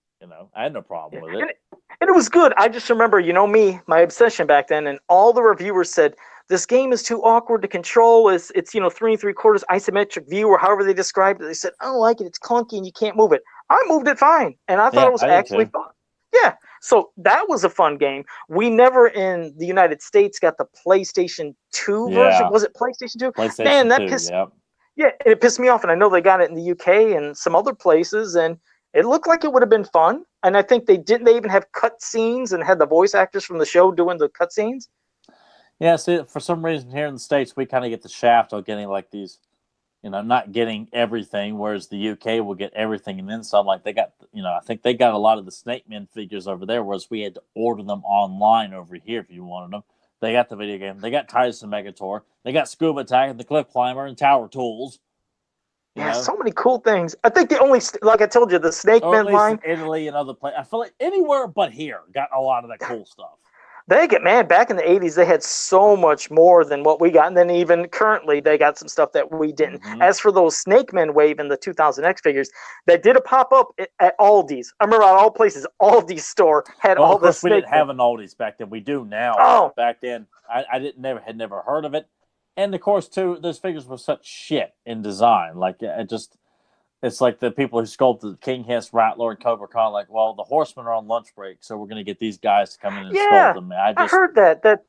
I had no problem with it. And it was good. I just remember, me, my obsession back then, and all the reviewers said, this game is too awkward to control. It's 3 3/4 isometric view, or however they described it. They said, I don't like it. It's clunky and you can't move it. I moved it fine, and I thought it was actually fun. Yeah, so that was a fun game. We never in the United States got the PlayStation 2 version. Was it PlayStation 2? PlayStation Man, that 2, pissed. Yep. Yeah, it pissed me off, and I know they got it in the UK and some other places, and it looked like it would have been fun. And I think they even have cut scenes and had the voice actors from the show doing the cut scenes. Yeah, see, for some reason here in the States, we kind of get the shaft of getting like these, not getting everything, whereas the UK will get everything and then some. Like they got, I think they got a lot of the Snake Men figures over there, whereas we had to order them online over here if you wanted them. They got the video game. They got Titus and Megator. They got Scuba Attack and the Cliff Climber and Tower Tools. Yeah, so many cool things. I think the only, like I told you, the Snake Man line. Italy and other places. I feel like anywhere but here got a lot of that cool stuff. They get, man, back in the 80s, they had so much more than what we got. And then even currently, they got some stuff that we didn't. Mm-hmm. As for those Snake Men wave and the 2000 X figures, that did a pop up at Aldi's. I remember at all places, Aldi's store had all the Snake Men. We didn't have an Aldi's back then. We do now. Oh. Back then, I had never heard of it. And of course, too, those figures were such shit in design. Like, it's like the people who sculpted King Hiss, Rattler, and Cobra Khan. Like, well, the Horsemen are on lunch break, so we're going to get these guys to come in and sculpt them. I heard that.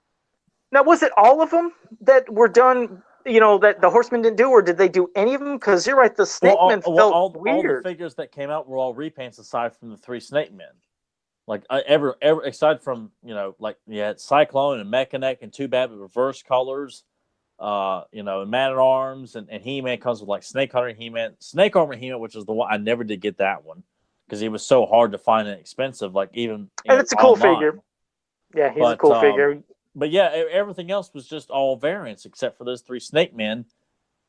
Now, was it all of them that were done? That the Horsemen didn't do, or did they do any of them? Because you're right, the Snake Men felt weird. All the figures that came out were all repaints, aside from the 3 Snake Men. Like aside from like you had Cyclone and Mechanic and Two Bad reverse colors. Man-at-Arms and He-Man comes with like Snake Hunter He-Man, Snake Armor He-Man, which is the one I never did get that one because he was so hard to find and expensive. Like even and it's a cool figure. Yeah, he's a cool figure. But yeah, everything else was just all variants except for those 3 Snake Men,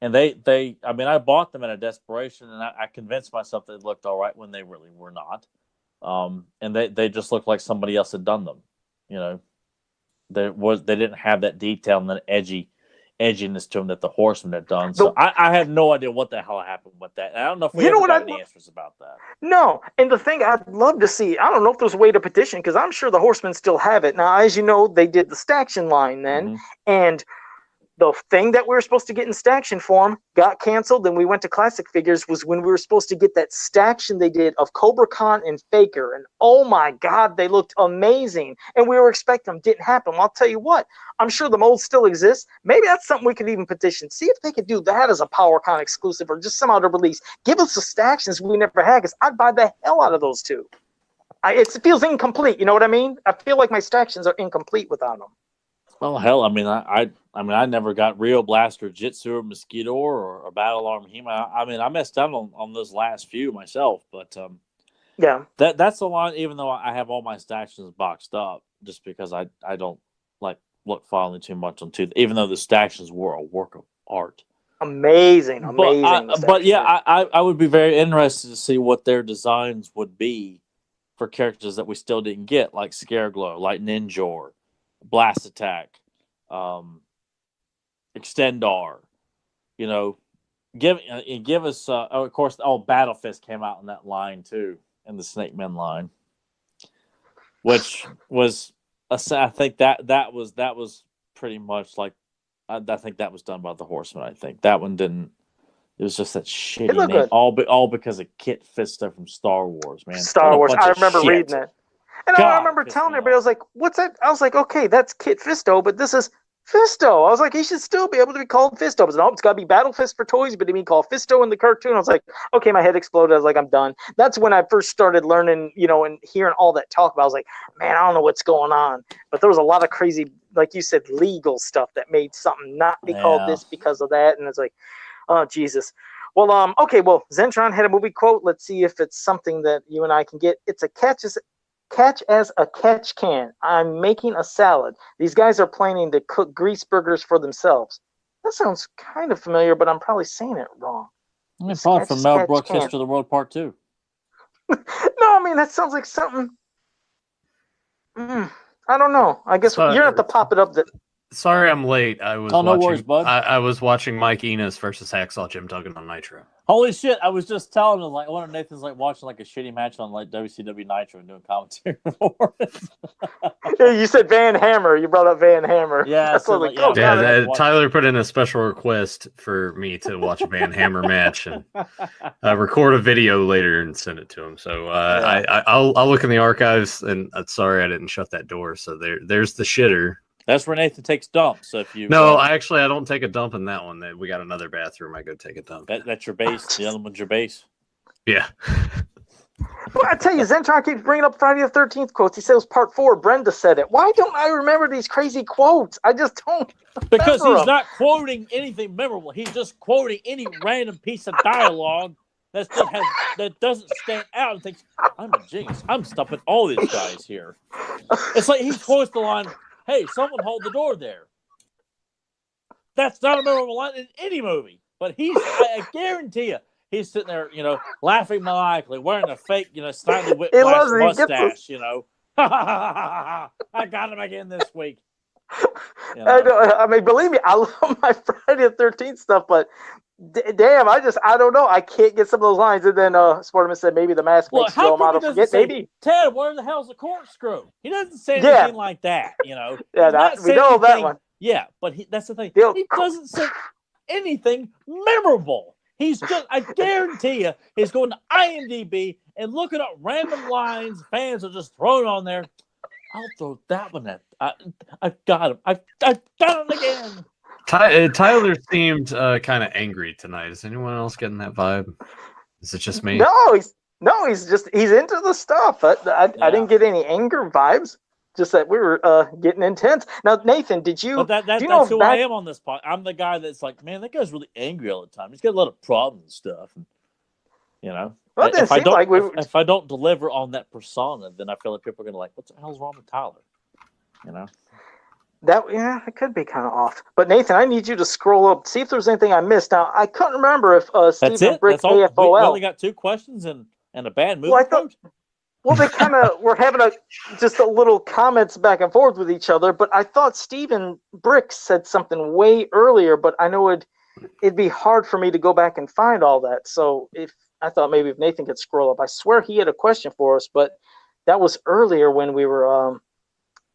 and they I bought them out of desperation, and I convinced myself they looked all right when they really were not. And they just looked like somebody else had done them. They didn't have that detail and that edginess to them that the Horsemen had done. So I have no idea what the hell happened with that. I don't know if we got any answers about that. No, and the thing I'd love to see, I don't know if there's a way to petition, because I'm sure the Horsemen still have it. Now, as you know, they did the Staction line then, and the thing that we were supposed to get in Staction form got canceled, and we went to Classic Figures was when we were supposed to get that Staction they did of Cobra Khan and Faker, and oh my God, they looked amazing, and we were expecting them. Didn't happen. Well, I'll tell you what, I'm sure the molds still exist. Maybe that's something we could even petition. See if they could do that as a PowerCon exclusive or just somehow to release. Give us the Stactions we never had, because I'd buy the hell out of those two. It feels incomplete, you know what I mean? I feel like my Stactions are incomplete without them. Well, hell, I never got Rio Blaster, Jitsu, or Mosquito, or Battle Arm He-Man. I messed out on those last few myself, but yeah, that's the line. Even though I have all my Stactions boxed up, just because I don't like look finally too much on even though the Stactions were a work of art, amazing. But yeah, I would be very interested to see what their designs would be for characters that we still didn't get, like Scareglow, like Ninjor, Blast Attack, Extendar, give us. Of course, Battle Fist came out in that line too, in the Snake Men line, which was I think that was pretty much like I think that was done by the Horsemen. I think that one didn't. It was just that shitty name, good. all because of Kit Fisto from Star Wars, man. Star Wars. I remember reading it. And I remember telling everybody, I was like, what's that? I was like, okay, that's Kit Fisto, but this is Fisto. I was like, he should still be able to be called Fisto. I was like, no, it's got to be Battle Fist for toys, but he be called Fisto in the cartoon. I was like, okay, my head exploded. I was like, I'm done. That's when I first started learning, and hearing all that talk about. I was like, man, I don't know what's going on. But there was a lot of crazy, like you said, legal stuff that made something not be called this because of that. And it's like, oh, Jesus. Well, okay, well, Zentron had a movie quote. Let's see if it's something that you and I can get. It's a catch as a catch can. I'm making a salad. These guys are planning to cook grease burgers for themselves. That sounds kind of familiar, but I'm probably saying it wrong. It's probably from Mel Brooks' History of the World Part 2. No, that sounds like something. I don't know. I guess you're going to have to pop it up. Sorry I'm late. I was no worries, bud. I was watching Mike Enos versus Hacksaw Jim Duggan on Nitro. Holy shit! I was just telling him, like, one of Nathan's like watching like a shitty match on like WCW Nitro and doing commentary for it. You said Van Hammer. You brought up Van Hammer. Yeah, Tyler put in a special request for me to watch a Van Hammer match and record a video later and send it to him. So I'll look in the archives. And sorry I didn't shut that door. So there's the shitter. That's where Nathan takes dumps. So if you I don't take a dump in that one. We got another bathroom. I go take a dump. That's your base. The other one's your base. Yeah. Well, I tell you, Zentron keeps bringing up Friday the 13th quotes. He said it was part 4. Brenda said it. Why don't I remember these crazy quotes? I just don't. Because he's not quoting anything memorable. He's just quoting any random piece of dialogue that doesn't stand out and thinks, I'm a genius. I'm stumping all these guys here. It's like he quotes the line, hey, someone hold the door there. That's not a memorable line in any movie. But I guarantee you, he's sitting there, laughing maniacally, wearing a fake, Snidely Whiplash mustache, I got him again this week. I mean, believe me, I love my Friday the 13th stuff, but damn, I don't know. I can't get some of those lines. And then Sportman said maybe the mask makes Joe Amato forget. Maybe. Ted, where the hell's the corkscrew? He doesn't say anything like that, Yeah, we know that one. Yeah, but that's the thing. He doesn't say anything memorable. I guarantee you, he's going to IMDb and looking up random lines fans are just throwing on there. I'll throw that one at. I got him. I got him again. Tyler seemed kind of angry tonight. Is anyone else getting that vibe? Is it just me? No, he's into the stuff. I didn't get any anger vibes. Just that we were getting intense. Now, Nathan, did you? But that's who I am on this pod. I'm the guy that's like, man, that guy's really angry all the time. He's got a lot of problems and stuff. And, well, if I don't deliver on that persona, then I feel like people are gonna like, what the hell's wrong with Tyler? It could be kind of off. But Nathan, I need you to scroll up, see if there's anything I missed. Now, I couldn't remember if Stephen Brick AFOL. We only got 2 questions and a bad movie. Well, they kind of were having just a little comments back and forth with each other. But I thought Stephen Brick said something way earlier. But I know it'd be hard for me to go back and find all that. So I thought maybe if Nathan could scroll up, I swear he had a question for us, but that was earlier when we were.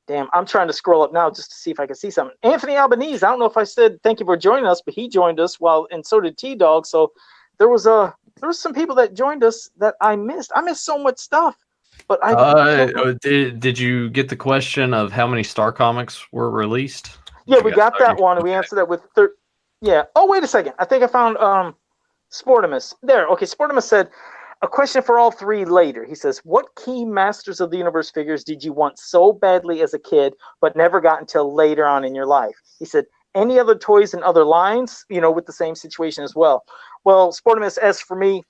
Damn, I'm trying to scroll up now just to see if I can see something. Anthony Albanese, I don't know if I said thank you for joining us, but he joined us and so did T-Dog. So there was some people that joined us that I missed. I missed so much stuff, but did you get the question of how many Star Comics were released? Yeah, we got that one, and we answered that with yeah. Oh, wait a second. I think I found Sportimus. There. Okay, Sportimus said, a question for all 3 later. He says, what key Masters of the Universe figures did you want so badly as a kid, but never got until later on in your life? He said, any other toys and other lines, with the same situation as well. Well, Sportimus, as for me,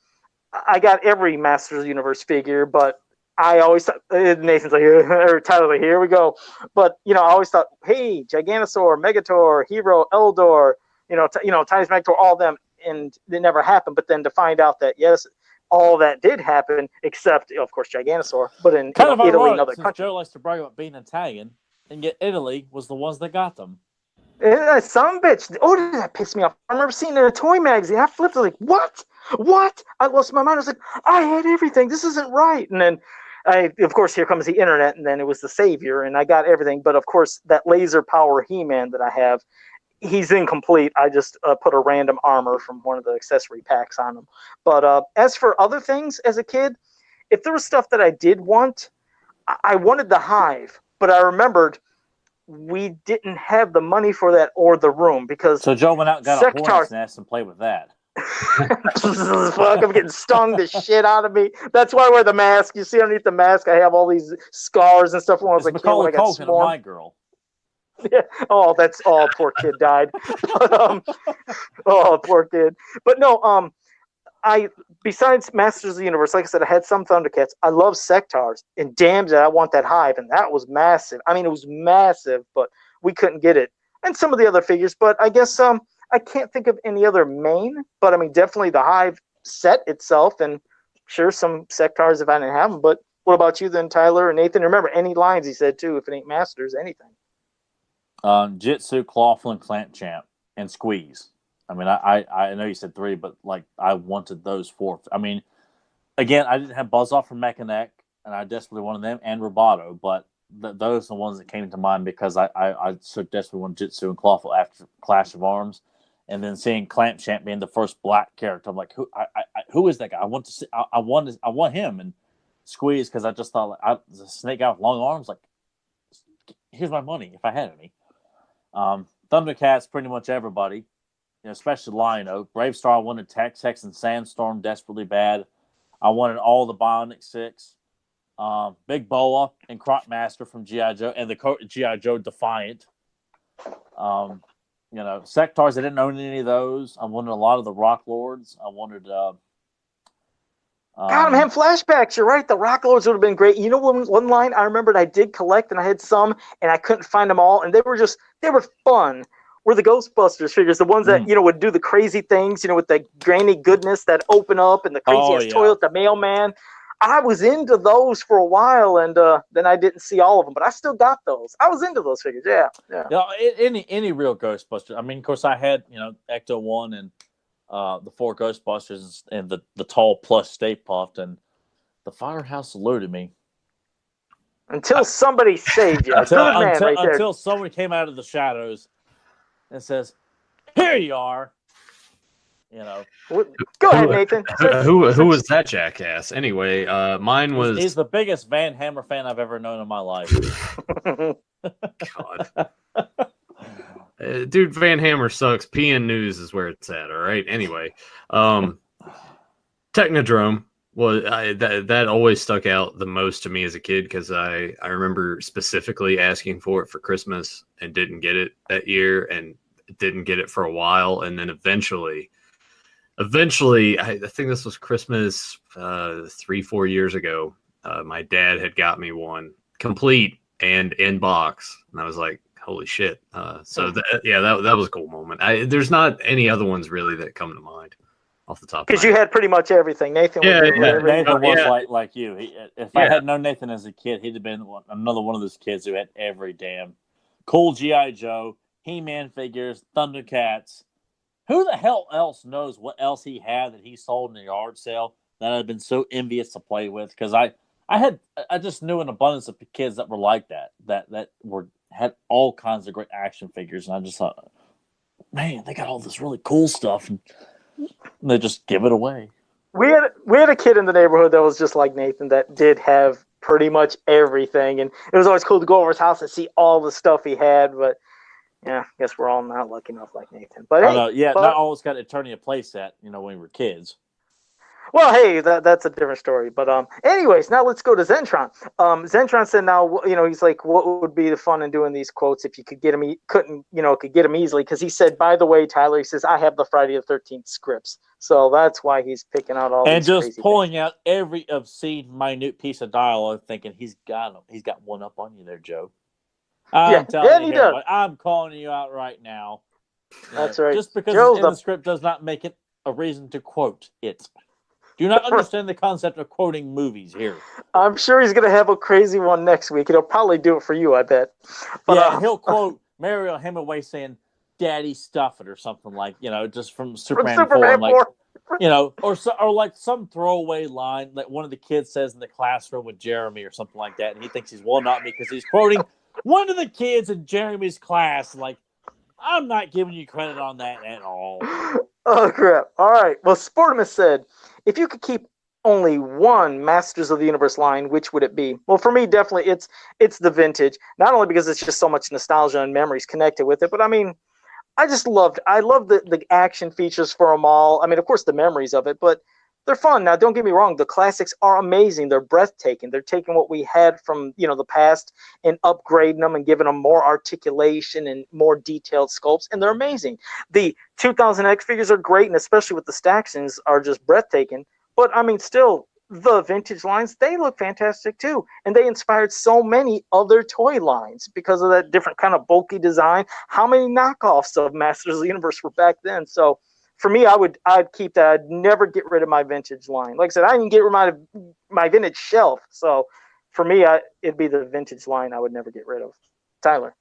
I got every Masters of the Universe figure, but I always thought, Nathan's like, or Tyler's like, here we go. But, I always thought, hey, Giganosaur, Megator, Hero, Eldor, Titus Megator, all of them, and it never happened. But then to find out that, yes, all that did happen, except, of course, Giganosaur, but in Italy and other countries. Joe likes to brag about being Italian, and yet Italy was the ones that got them. Some bitch. Oh, did that piss me off? I remember seeing it in a toy magazine. I flipped it like, what? I lost my mind. I was like, I had everything. This isn't right. And then, of course, here comes the internet, and then it was the savior, and I got everything. But, of course, that laser power He-Man that I have, he's incomplete. I just put a random armor from one of the accessory packs on him. But as for other things as a kid, if there was stuff that I did want, I wanted the Hive. But I remembered we didn't have the money for that or the room because. So Joe went out and got a hornet's nest and played with that. Fuck, I'm getting stung the shit out of me. That's why I wear the mask. You see underneath the mask, I have all these scars and stuff. When I was like, Macaulay Culkin, my girl. Yeah. Oh, poor kid died. But, poor kid. But no, besides Masters of the Universe, like I said, I had some Thundercats. I love Sectars, and damn it, I want that Hive, and that was massive. I mean, it was massive, but we couldn't get it. And some of the other figures, but I guess I can't think of any other main. But I mean, definitely the Hive set itself, and sure, some Sectars if I didn't have them. But what about you then, Tyler and Nathan? Remember any lines he said too? If it ain't Masters, anything. Jitsu, Clawflin, Clamp Champ, and Squeeze. I mean, I know you said 3, but like I wanted those 4. I mean, again, I didn't have Buzz-Off from Mechanic, and I desperately wanted them and Roboto, but those are the ones that came to mind because I so desperately wanted Jitsu and Clawful after Clash of Arms, and then seeing Clamp Champ being the first black character, I'm like, who is that guy? I want to see. I want him, and Squeeze because I just thought the snake guy with long arms. Like, here's my money if I had any. Thundercats, pretty much everybody, especially Lion-O. Bravestar, I wanted Tex and Sandstorm desperately bad. I wanted all the Bionic 6. Big Boa and Crocmaster from G.I. Joe and the G.I. Joe Defiant. Sectars, I didn't own any of those. I wanted a lot of the Rock Lords. I wanted God, I'm having flashbacks. You're right. The Rock Lords would have been great. You know, one line I remembered I did collect, and I had some, and I couldn't find them all, and they were fun. Were the Ghostbusters figures, the ones that would do the crazy things, with the granny goodness that open up and the crazy ass toilet, the mailman. I was into those for a while, and then I didn't see all of them, but I still got those. I was into those figures. Yeah. Any real Ghostbusters. I mean, of course, I had Ecto 1 and the 4 Ghostbusters and the tall plush Stay Puft, and the firehouse eluded me until somebody saved you. Until someone came out of the shadows and says, "Here you are." Go ahead, Nathan. Who was that jackass? Anyway, mine was. He's the biggest Van Hammer fan I've ever known in my life. God. Dude, Van Hammer sucks. PN News is where it's at. All right. Anyway, Technodrome was that always stuck out the most to me as a kid because I remember specifically asking for it for Christmas and didn't get it that year and didn't get it for a while, and then eventually, I think this was Christmas 3-4 years ago. My dad had got me one complete and in box, and I was like, holy shit. That was a cool moment. There's not any other ones really that come to mind off the top. Because you had pretty much everything. Nathan was like you. If I had known Nathan as a kid, he'd have been another one of those kids who had every damn cool G.I. Joe, He-Man figures, Thundercats. Who the hell else knows what else he had that he sold in a yard sale that I'd been so envious to play with? Because I just knew an abundance of kids that were like that had all kinds of great action figures, and I just thought, man, they got all this really cool stuff, and they just give it away. We had a kid in the neighborhood that was just like Nathan that did have pretty much everything, and it was always cool to go over his house and see all the stuff he had, but yeah, I guess we're all not lucky enough like Nathan. But not always got Eternia playset, when we were kids. Well, hey, that's a different story. But anyways, now let's go to Zentron. Zentron said now, he's like, what would be the fun in doing these quotes if you could get them, could get them easily? Because he said, by the way, Tyler, he says, I have the Friday the 13th scripts. So that's why he's picking out all and these just pulling out every obscene, minute piece of dialogue, thinking he's got one up on you there, Joe. I'm telling you, I'm calling you out right now. That's right. Just because it's in the script does not make it a reason to quote it. Do you not understand the concept of quoting movies here? I'm sure he's going to have a crazy one next week. He'll probably do it for you, I bet. But, he'll quote Mariel Hemingway saying, "Daddy, stuff it," or something like, just from Superman 4. Or like some throwaway line that one of the kids says in the classroom with Jeremy or something like that, and he thinks he's one-up because he's quoting one of the kids in Jeremy's class. Like, I'm not giving you credit on that at all. Oh, crap. All right. Well, Sportimus said, if you could keep only one Masters of the Universe line, which would it be? Well, for me, definitely it's the vintage. Not only because it's just so much nostalgia and memories connected with it, but I mean, I love the action features for them all. I mean, of course, the memories of it, but they're fun. Now, don't get me wrong. The classics are amazing. They're breathtaking. They're taking what we had from, the past and upgrading them and giving them more articulation and more detailed sculpts, and they're amazing. The 2000X figures are great, and especially with the Staxons are just breathtaking. But, I mean, still, the vintage lines, they look fantastic, too. And they inspired so many other toy lines because of that different kind of bulky design. How many knockoffs of Masters of the Universe were back then? So, for me, I'd keep that. I'd never get rid of my vintage line. Like I said, I didn't get rid of my vintage shelf. So for me, it'd be the vintage line I would never get rid of. Tyler.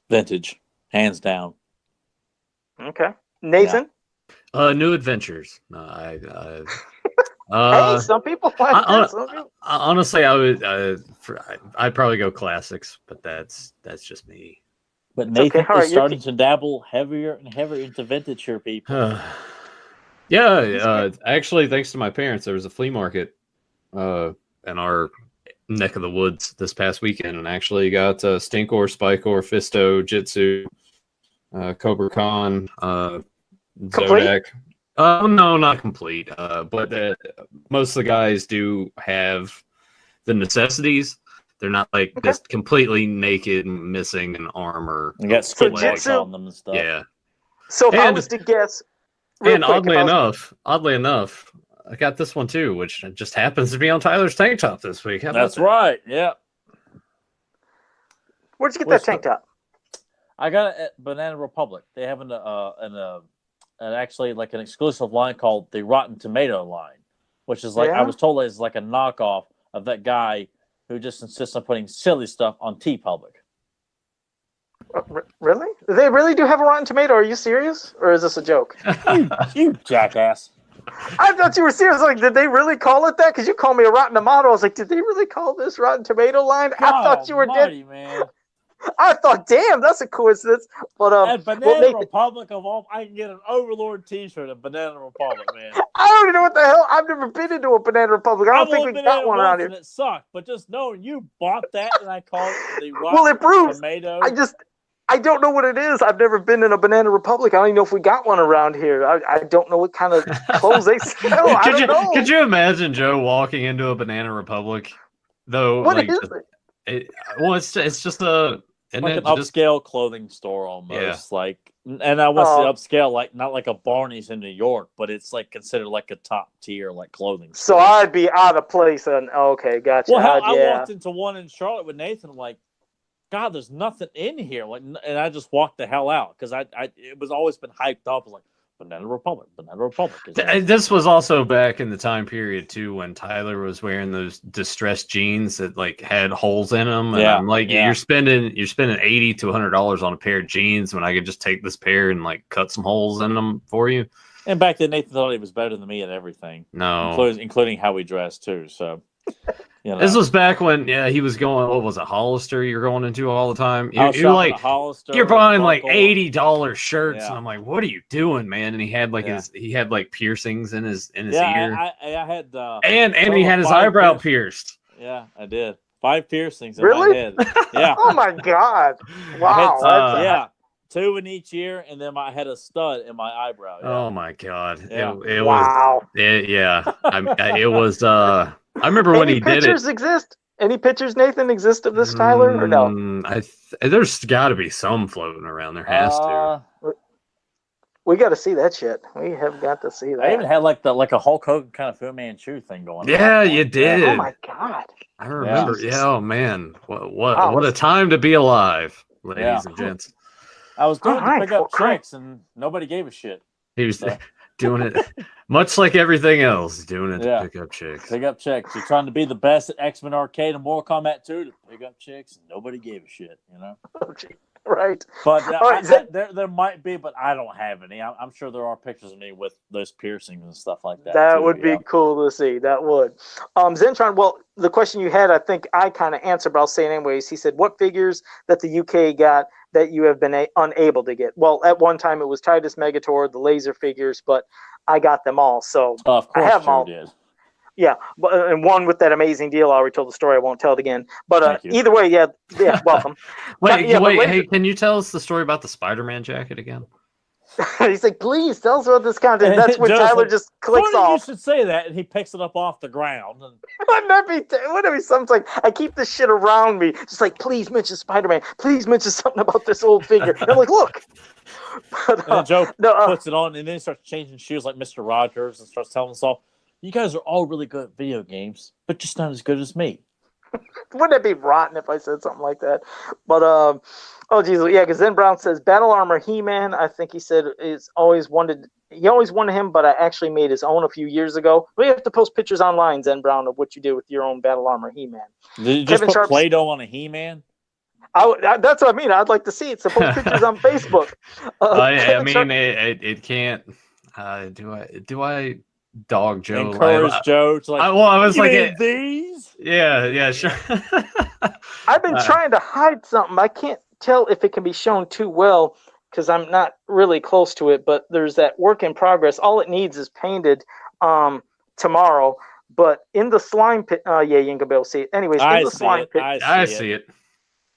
Vintage, hands down. Okay. Nathan? Yeah. New Adventures. Hey, some people like that. Honestly, I would. I'd probably go classics, but that's just me. But Nathan is starting to dabble heavier and heavier into vintage here, people. Actually, thanks to my parents, there was a flea market in our neck of the woods this past weekend, and actually got Stinkor, Spikor, Fisto, Jitsu, Cobra Khan, Zodak. No, not complete. But most of the guys do have the necessities. They're not like just completely naked and missing an arm or you got skin marks on them and stuff. Yeah. So if I was to guess, and oddly enough, I got this one too, which just happens to be on Tyler's tank top this week. That's right. Yeah. Where'd you get that tank top? I got it at Banana Republic. They have an actually like an exclusive line called the Rotten Tomato line, which is like I was told is like a knockoff of that guy who just insists on putting silly stuff on TeePublic. Really? They really do have a Rotten Tomato? Are you serious, or is this a joke? you jackass! I thought you were serious. Like, did they really call it that? Because you called me a Rotten Tomato. I was like, did they really call this Rotten Tomato line? God I thought you were dead. Man. I thought, damn, that's a coincidence. But at Banana Republic of all, I can get an Overlord T-shirt at Banana Republic, man. I don't even know what the hell. I've never been into a Banana Republic. I don't think we got one around here. It sucked, but just knowing you bought that and I called it the Rotten it proves. Tomato. I don't know what it is. I've never been in a Banana Republic. I don't even know if we got one around here. I don't know what kind of clothes they sell. I don't know. Could you imagine Joe walking into a Banana Republic? Though, what is it? Well, it's just a like an upscale clothing store almost. Like, and I want to say upscale, like not like a Barney's in New York, but it's like considered like a top tier like clothing store. So I'd be out of place. And okay, gotcha. Well, I walked into one in Charlotte with Nathan. I'm like, God, there's nothing in here. Like, and I just walked the hell out because it was always been hyped up. I was like, Banana Republic. This was also back in the time period too when Tyler was wearing those distressed jeans that like had holes in them. And I'm like, you're spending $80 to $100 on a pair of jeans when I could just take this pair and like cut some holes in them for you. And back then, Nathan thought he was better than me at everything. No, including how we dressed too. So. You know. This was back when he was going. What was it, Hollister? You're going into all the time. You're like Hollister, you're buying like $80 shirts, and I'm like, what are you doing, man? And he had like he had like piercings in his ear. I had and he had his eyebrow pierced. Yeah, I did 5 piercings in my head. Yeah. Oh my God! Wow. 2 in each ear, and then I had a stud in my eyebrow. Yeah. Oh my God! Yeah. It was. It was. I remember when he did it. Any pictures exist? Any pictures, Nathan, exist of this Tyler or no? There's got to be some floating around. There has to. We got to see that shit. We have got to see that. I even had like a Hulk Hogan kind of Fu Manchu thing going on. Yeah, you did. Yeah, oh my God! I remember. Yeah. Oh man, what a time to be alive, ladies and gents. I was doing to pick up chicks, and nobody gave a shit. He was doing it much like everything else, doing it to pick up chicks. Pick up chicks. You're trying to be the best at X-Men Arcade and Mortal Kombat 2 to pick up chicks, and nobody gave a shit, you know? Right. But there might be, but I don't have any. I'm sure there are pictures of me with those piercings and stuff like that. That would be cool to see. That would. Zentron, well, the question you had, I think I kind of answered, but I'll say it anyways. He said, what figures that the UK got that you have been unable to get? Well, at one time it was Titus Megator, the laser figures, but I got them all. So of course I have them all. Did. Yeah, and one with that amazing deal. I already told the story. I won't tell it again. But either way, welcome. wait, hey, can you tell us the story about the Spider-Man jacket again? He's like, please tell us about this content. That's when Tyler just clicks off. You should say that, and he picks it up off the ground. And... Wouldn't that be something like, I keep this shit around me, just like, please mention Spider-Man. Please mention something about this old figure. And I'm like, look. But, and then Joe puts it on, and then he starts changing shoes like Mr. Rogers and starts telling us all, you guys are all really good at video games, but just not as good as me. Wouldn't it be rotten if I said something like that? But, oh, geez, yeah, because Zen Brown says, Battle Armor He-Man, I think he said, he always wanted him, but I actually made his own a few years ago. We have to post pictures online, Zen Brown, of what you did with your own Battle Armor He-Man. Did you just put Play-Doh on a He-Man? That's what I mean. I'd like to see it. So post pictures on Facebook. I mean, it can't. Do I dog Joe? Encourage Joe to like. I was like, these. Yeah, sure. I've been trying to hide something. I can't tell if it can be shown too well because I'm not really close to it. But there's that work in progress. All it needs is painted tomorrow. But in the slime pit, you ain't gonna be able to see it. Anyways, in the slime pit, I see it.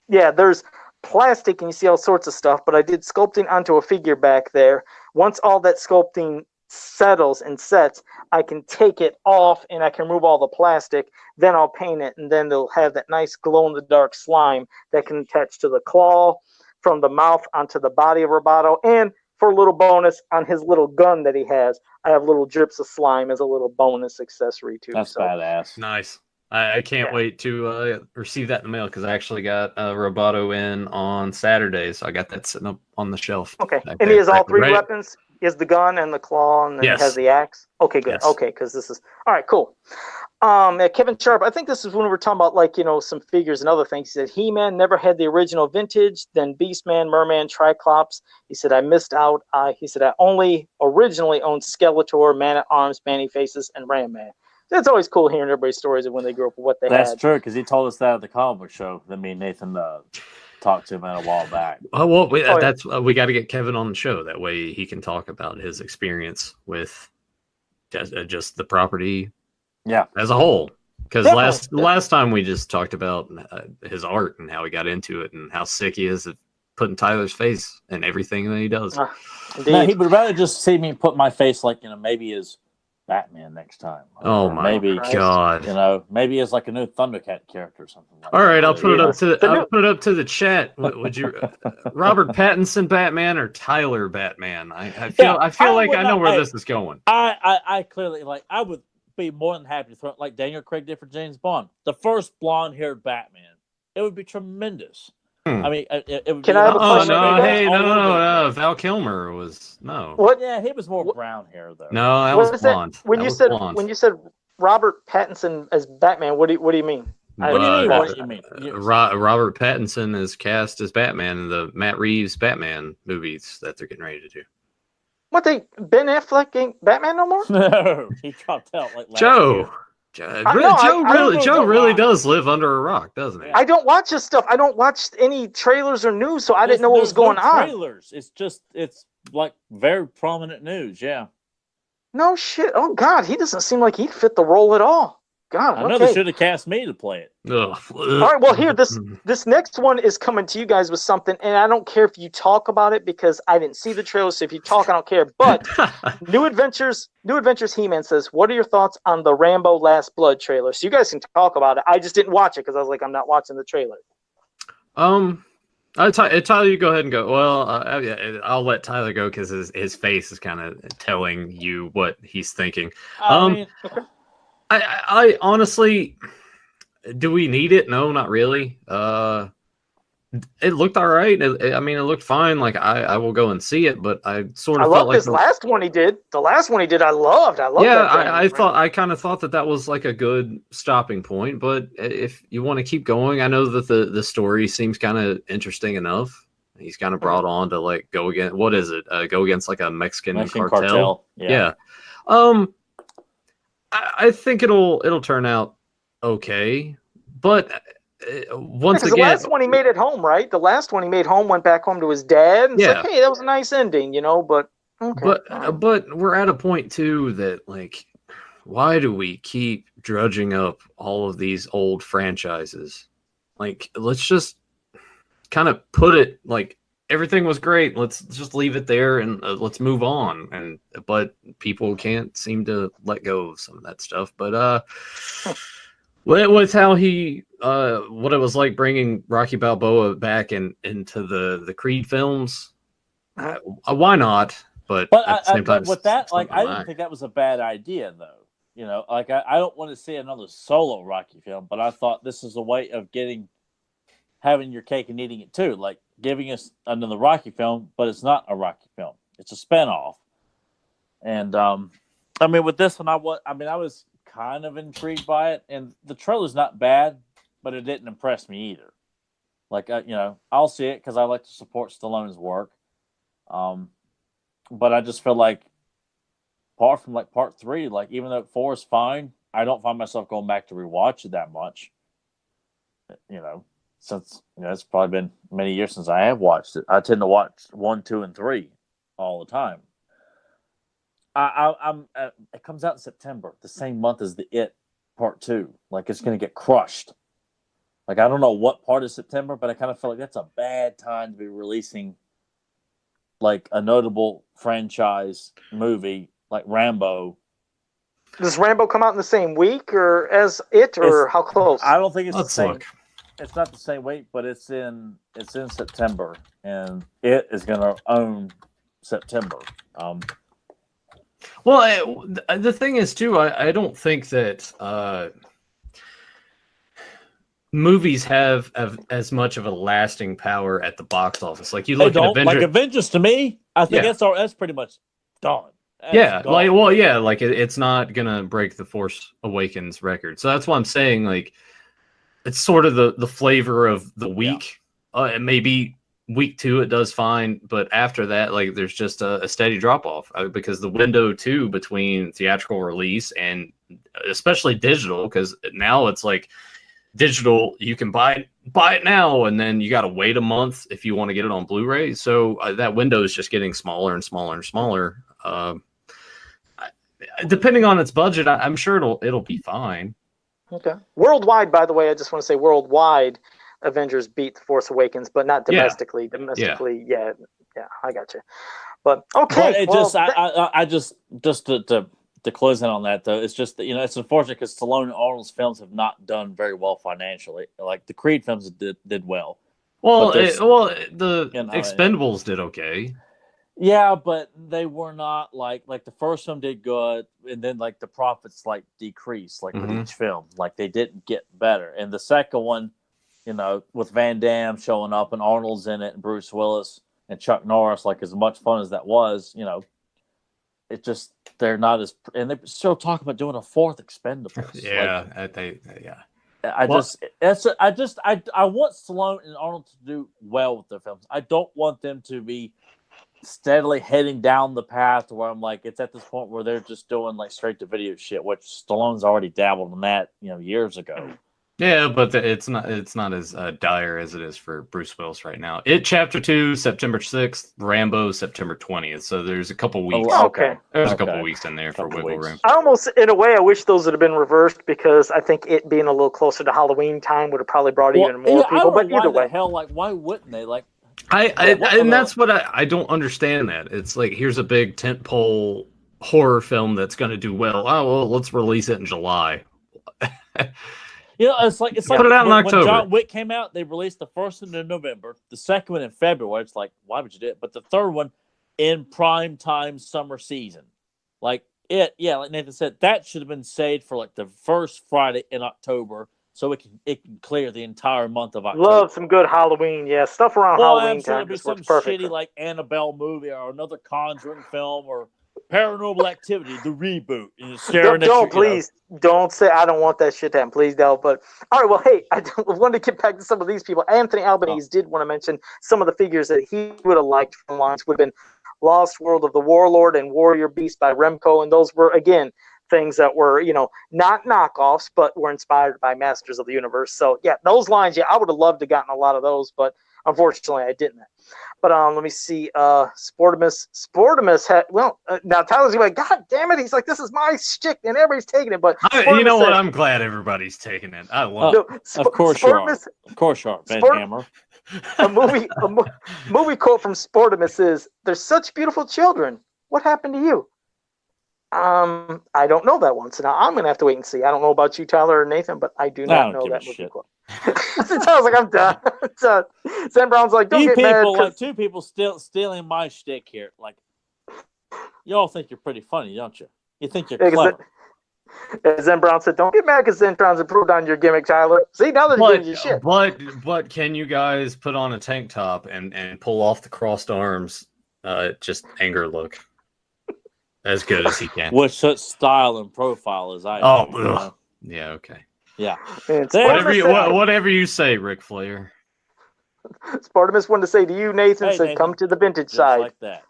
Yeah, there's plastic and you see all sorts of stuff. But I did sculpting onto a figure back there. Once all that sculpting settles and sets, I can take it off and I can remove all the plastic. Then I'll paint it, and then they'll have that nice glow-in-the-dark slime that can attach to the claw from the mouth onto the body of Roboto. And for a little bonus on his little gun that he has. I have little drips of slime as a little bonus accessory too. That's badass. Nice. I can't wait to receive that in the mail because I actually got Roboto in on Saturday, so I got that sitting up on the shelf. Okay, and he has all three weapons. He has the gun and the claw, and then he has the axe. Okay, good. Yes. Okay, because this is all right. Cool. Kevin Sharp, I think this is when we were talking about some figures and other things. He said He-Man never had the original vintage, then Beastman, Merman, Triclops. He said I missed out. He said I only originally owned Skeletor, Man-at-Arms, Man-E-Faces, and Ram-Man. It's always cool hearing everybody's stories of when they grew up and what they had. That's true, because he told us that at the comic book show that me and Nathan talked to him a while back. Oh, well, we got to get Kevin on the show. That way he can talk about his experience with just the property as a whole. Because last time we just talked about his art and how he got into it and how sick he is at putting Tyler's face in everything that he does. No, he would rather just see me put my face maybe his Batman next time. Oh my God! Maybe as like a new Thundercat character or something. All right, I'll put it up to the chat. Would you, Robert Pattinson Batman or Tyler Batman? I feel like I know where this is going. I clearly I would be more than happy to throw it like Daniel Craig did for James Bond, the first blonde-haired Batman. It would be tremendous. I mean, it would Can I have a question? No. Val Kilmer was What? Yeah, he was more brown hair though. No, that was blonde. When you said Robert Pattinson as Batman, what do you mean? What do you mean? Robert Pattinson is cast as Batman in the Matt Reeves Batman movies that they're getting ready to do. Ben Affleck ain't Batman no more? No, he dropped out like last year. Joe really does live under a rock, doesn't he? I don't watch his stuff. I don't watch any trailers or news, so I didn't know what was going on. Trailers. It's like very prominent news. Yeah. No shit. Oh God, he doesn't seem like he'd fit the role at all. God, I know they should have cast me to play it. Ugh. All right, well here this next one is coming to you guys with something, and I don't care if you talk about it because I didn't see the trailer. So if you talk, I don't care. But New Adventures He-Man says, "What are your thoughts on the Rambo Last Blood trailer?" So you guys can talk about it. I just didn't watch it because I was like, I'm not watching the trailer. Tyler, you go ahead and go. Well, I'll let Tyler go because his face is kind of telling you what he's thinking. I honestly, do we need it? No, not really. It looked all right. It looked fine. Like I will go and see it, but I sort of felt like this last one he did. The last one he did, I loved. Yeah, I kind of thought that was like a good stopping point. But if you want to keep going, I know that the story seems kind of interesting enough. He's kind of brought on to go against what is it? Go against like a Mexican cartel. Yeah. I think it'll turn out okay, but once again, the last one he made at home, right? The last one he made home, went back home to his dad. And it's like, hey, that was a nice ending, But okay. But we're at a point too that why do we keep drudging up all of these old franchises? Let's just kind of put it everything was great. Let's just leave it there and let's move on. But people can't seem to let go of some of that stuff. But with how he what it was like bringing Rocky Balboa back into the Creed films, why not? But at the same time, with that, I didn't think that was a bad idea, though. I don't want to see another solo Rocky film, but I thought this is a way of having your cake and eating it too, giving us another Rocky film, but it's not a Rocky film. It's a spinoff. And with this one, I was kind of intrigued by it, and the trailer's not bad, but it didn't impress me either. I'll see it because I like to support Stallone's work. But I just feel like, apart from part 3, even though 4 is fine, I don't find myself going back to rewatch it that much. Since it's probably been many years since I have watched it. I tend to watch 1, 2, and 3 all the time. It comes out in September, the same month as the It Part 2. It's going to get crushed. I don't know what part of September, but I kind of feel like that's a bad time to be releasing a notable franchise movie like Rambo. Does Rambo come out in the same week or as It, or how close? I don't think it's the same. It's not the same week, but it's in September, and It is going to own September. Well, the thing is too, I don't think that movies have as much of a lasting power at the box office. Like you look at Avengers, like Avengers to me, I think that's pretty much done. That's gone. Like it's not gonna break the Force Awakens record. So that's why I'm saying like it's sort of the flavor of the week. And maybe week 2 it does fine, but after that, like there's just a steady drop off because the window too between theatrical release and especially digital, because now it's like digital you can buy it now and then you got to wait a month if you want to get it on Blu-ray. So that window is just getting smaller and smaller and smaller. Depending on its budget, I'm sure it'll be fine. Okay. Worldwide, by the way, I just want to say worldwide, Avengers beat The Force Awakens, but not domestically. Yeah. Domestically, yeah, I got you. But okay, but I just to close in on that though, it's just that it's unfortunate because Stallone and Arnold's films have not done very well financially. Like the Creed films did well. Well, the Expendables did okay. Yeah, but they were not like the first film did good, and then like the profits like decreased with each film. Like they didn't get better, and the second one, with Van Damme showing up and Arnold's in it and Bruce Willis and Chuck Norris, like as much fun as that was, it just they're not as, and they're still talking about doing a fourth Expendables. Yeah, I want Stallone and Arnold to do well with their films. I don't want them to be steadily heading down the path where I'm like, it's at this point where they're just doing like straight to video shit, which Stallone's already dabbled in that, years ago. Yeah, but it's not as dire as it is for Bruce Willis right now. Chapter 2, September 6th, Rambo, September 20th. So there's a couple weeks. Oh, okay. There's a couple weeks in there for wiggle room. I almost, in a way, I wish those would have been reversed because I think it being a little closer to Halloween time would have probably brought even more people. But either way, why wouldn't they? Like, that's what I don't understand. That it's like here's a big tentpole horror film that's going to do well. Oh well, let's release it in July. It's like put it out in October. When John Wick came out, they released the first one in November, the second one in February. It's like, why would you do it? But the third one in prime time summer season, like Nathan said, that should have been saved for like the first Friday in October, so it can clear the entire month of October. Love some good Halloween, stuff around Halloween time. Be some shitty like Annabelle movie or another Conjuring film or Paranormal Activity, the reboot. Don't say I don't want that shit to happen. Please don't. But all right, well, hey, I wanted to get back to some of these people. Anthony Albanese did want to mention some of the figures that he would have liked from lines would have been Lost World of the Warlord and Warrior Beast by Remco, and those were again things that were not knockoffs, but were inspired by Masters of the Universe. So yeah, those lines, I would have loved to have gotten a lot of those, but unfortunately I didn't. But let me see. Sportimus had now Tyler's like, God damn it! He's like, this is my shtick, and everybody's taking it. But what? I'm glad everybody's taking it. I love it. Of course you are. Of course you are, Van Hammer. a movie quote from Sportimus is, "They're such beautiful children. What happened to you?" I don't know that one, so now I'm gonna have to wait and see. I don't know about you, Tyler or Nathan, but I do not know that movie quote. So I was like, I'm done. Sam Brown's like, don't get mad. Like two people stealing my shtick here. Like, you all think you're pretty funny, don't you? You think you're clever. Zen Brown said, don't get mad because Zentron's improved on your gimmick, Tyler. See, now they're giving you shit. But can you guys put on a tank top and pull off the crossed arms, just anger look? As good as he can. With such style and profile as I do. Yeah, okay. Yeah. Whatever you say, Ric Flair. Spartamus wanted to say to you, Nathan, said, come to the vintage side. Like that.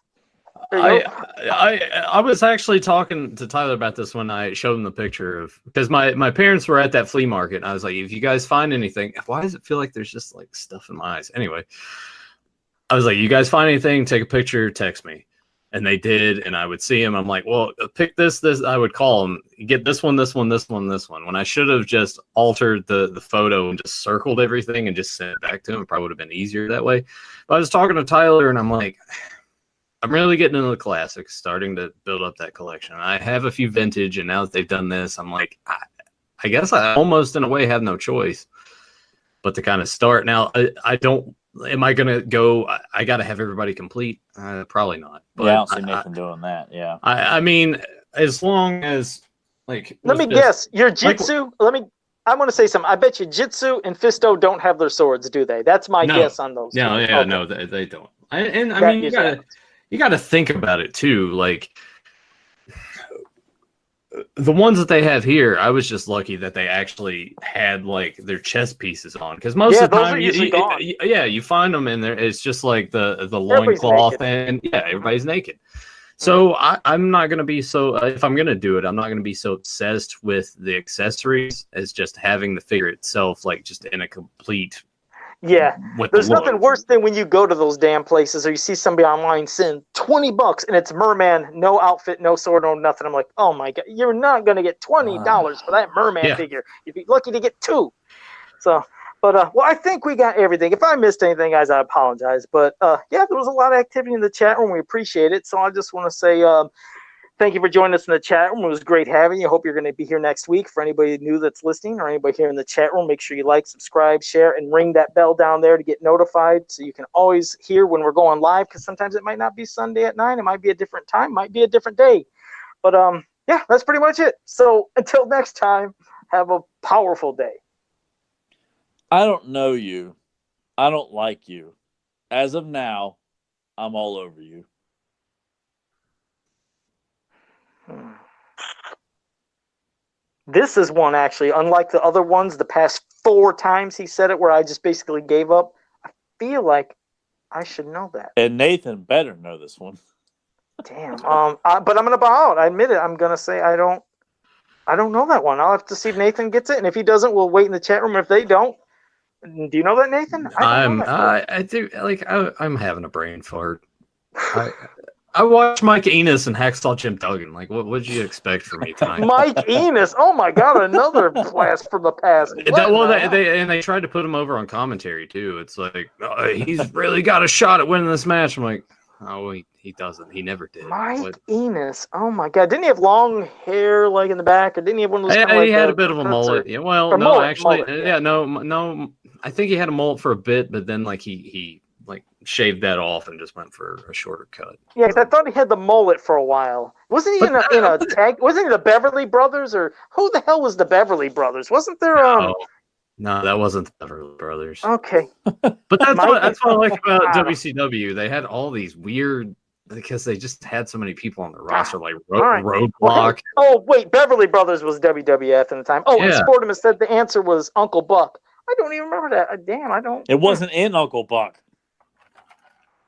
I was actually talking to Tyler about this when I showed him the picture of, because my parents were at that flea market, and I was like, if you guys find anything, why does it feel like there's just like stuff in my eyes? Anyway, I was like, you guys find anything, take a picture, text me. And they did, and I would see him. I'm like, well, pick this. I would call them, get this one, this one, this one, this one. When I should have just altered the photo and just circled everything and just sent it back to him. It probably would have been easier that way. But I was talking to Tyler, and I'm like, I'm really getting into the classics, starting to build up that collection. I have a few vintage, and now that they've done this, I'm like, I guess I almost, in a way, have no choice but to kind of start. Now, I don't am I gonna go? I got to have everybody complete. Probably not. But yeah, I don't see Nathan doing that. Yeah. I mean, as long as like. Let me guess. Your Jitsu. I want to say something. I bet you Jitsu and Fisto don't have their swords, do they? That's my guess on those. No, two. yeah, okay. No, they don't. I mean, you gotta think about it too. Like the ones that they have here, I was just lucky that they actually had like their chest pieces on, because most of the time, you find them in there. It's just like the loincloth, and everybody's naked. So I'm not going to be so, if I'm going to do it, I'm not going to be so obsessed with the accessories as just having the figure itself, like just in a complete. Yeah. There's nothing worse than when you go to those damn places or you see somebody online send $20 and it's Merman, no outfit, no sword, no nothing. I'm like, oh my God, you're not going to get $20 for that Merman figure. You'd be lucky to get 2. So. But, well, I think we got everything. If I missed anything, guys, I apologize. But, there was a lot of activity in the chat room. We appreciate it. So I just want to say thank you for joining us in the chat room. It was great having you. I hope you're going to be here next week. For anybody new that's listening or anybody here in the chat room, make sure you like, subscribe, share, and ring that bell down there to get notified so you can always hear when we're going live, because sometimes it might not be Sunday at 9. It might be a different time, might be a different day. But, that's pretty much it. So until next time, have a powerful day. I don't know you. I don't like you. As of now, I'm all over you. This is one, actually, unlike the other ones, the past 4 times he said it where I just basically gave up. I feel like I should know that. And Nathan better know this one. Damn. But I'm going to bow out. I admit it. I'm going to say I don't know that one. I'll have to see if Nathan gets it. And if he doesn't, we'll wait in the chat room. If they don't, do you know that, Nathan? I do. Like I'm having a brain fart. I watched Mike Enos and Hacksaw Jim Duggan. Like, what would you expect from me tonight? Mike Enos. Oh my God, another blast from the past. They tried to put him over on commentary too. It's like he's really got a shot at winning this match. I'm like, oh, he doesn't. He never did. Mike Enos. Oh my God, didn't he have long hair like in the back, or didn't he have one of those? Yeah, he had a bit of a mullet. Yeah, well, no, actually, no. I think he had a mullet for a bit, but then like he like shaved that off and just went for a shorter cut. Yeah, because I thought he had the mullet for a while. Wasn't he in a tag? Wasn't he the Beverly Brothers, or who the hell was the Beverly Brothers? Wasn't there? No, that wasn't the Beverly Brothers. Okay, but that's what I like about WCW. They had all these weird, because they just had so many people on the roster, like Roadblock. Oh wait, Beverly Brothers was WWF at the time. Oh, and Sportimus said the answer was Uncle Buck. I don't even remember that. Damn, I don't. It wasn't in Uncle Buck.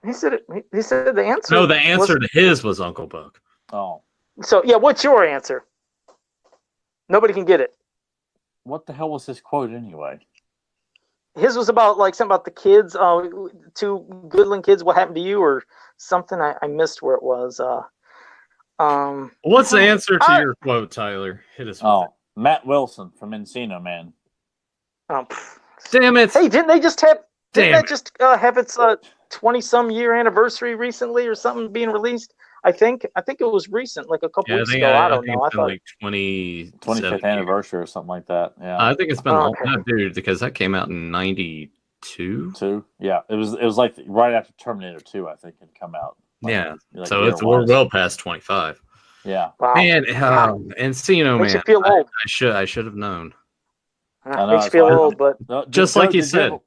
He said it. He said the answer. No, the answer to his was Uncle Buck. Oh. So yeah, what's your answer? Nobody can get it. What the hell was his quote anyway? His was about like something about the kids, 2 Goodland kids. What happened to you, or something? I missed where it was. What's the answer to your quote, Tyler? Hit us. Oh, Matt Wilson from Encino Man. Damn it! Hey, didn't they just have? Didn't that just have its 20-some year anniversary recently, or something being released? I think it was recent, like a couple weeks ago. I don't know. I thought like 25th anniversary or something like that. Yeah, I think it's been a long time, dude, because that came out in '92. Yeah, it was like right after Terminator 2. I think it come out. Like, so we're well past 25. Yeah, wow. Man, Encino, makes man, you feel old. I should have known. Makes you feel old, but just like you said.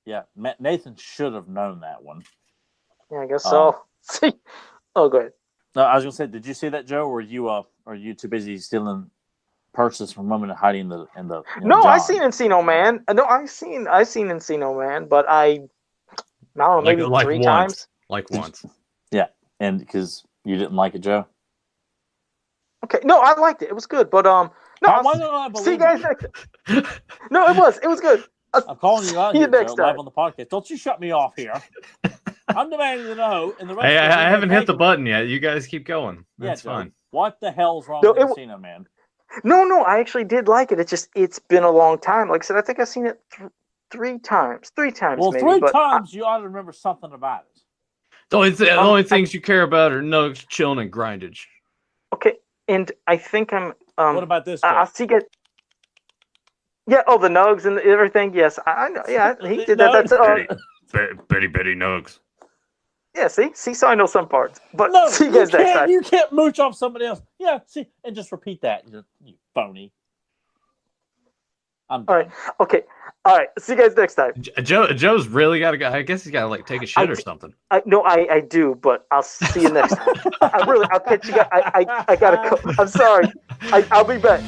Yeah, Nathan should have known that one. Yeah, I guess so. See, go ahead. No, I was gonna say, did you see that, Joe? Or are you too busy stealing purses from women and hiding in the? No, I seen Encino Man. No, I seen Encino Man, but I don't know, maybe like 3 times. Like once. Yeah, and because you didn't like it, Joe. Okay, no, I liked it. It was good, but no. Why don't I believe see you guys next. No, it was good. I'm calling you out here, next time. Live on the podcast. Don't you shut me off here. I'm demanding to know. And the rest I haven't hit the button yet. You guys keep going. That's fine. What the hell's wrong with Encino Man? No, I actually did like it. It's been a long time. Like I said, I think I've seen it 3 times. 3 times. Well, maybe, 3 times you ought to remember something about it. The only things you care about are nugs, chilling, and grindage. Okay, and I think I'm. What about this? I see it. Yeah. Oh, the nugs and everything. Yes, I know. Yeah, he did that. That's Betty Nugs. Yeah, see, so I know some parts. But No, see you guys next time. You can't mooch off somebody else. Yeah, see, and just repeat that. You phony. All right. Okay. All right. See you guys next time. Joe's really got to go. I guess he's got to like take a shit or something. I do, but I'll see you next time. I'll catch you guys. I gotta go. I'm sorry. I'll be back.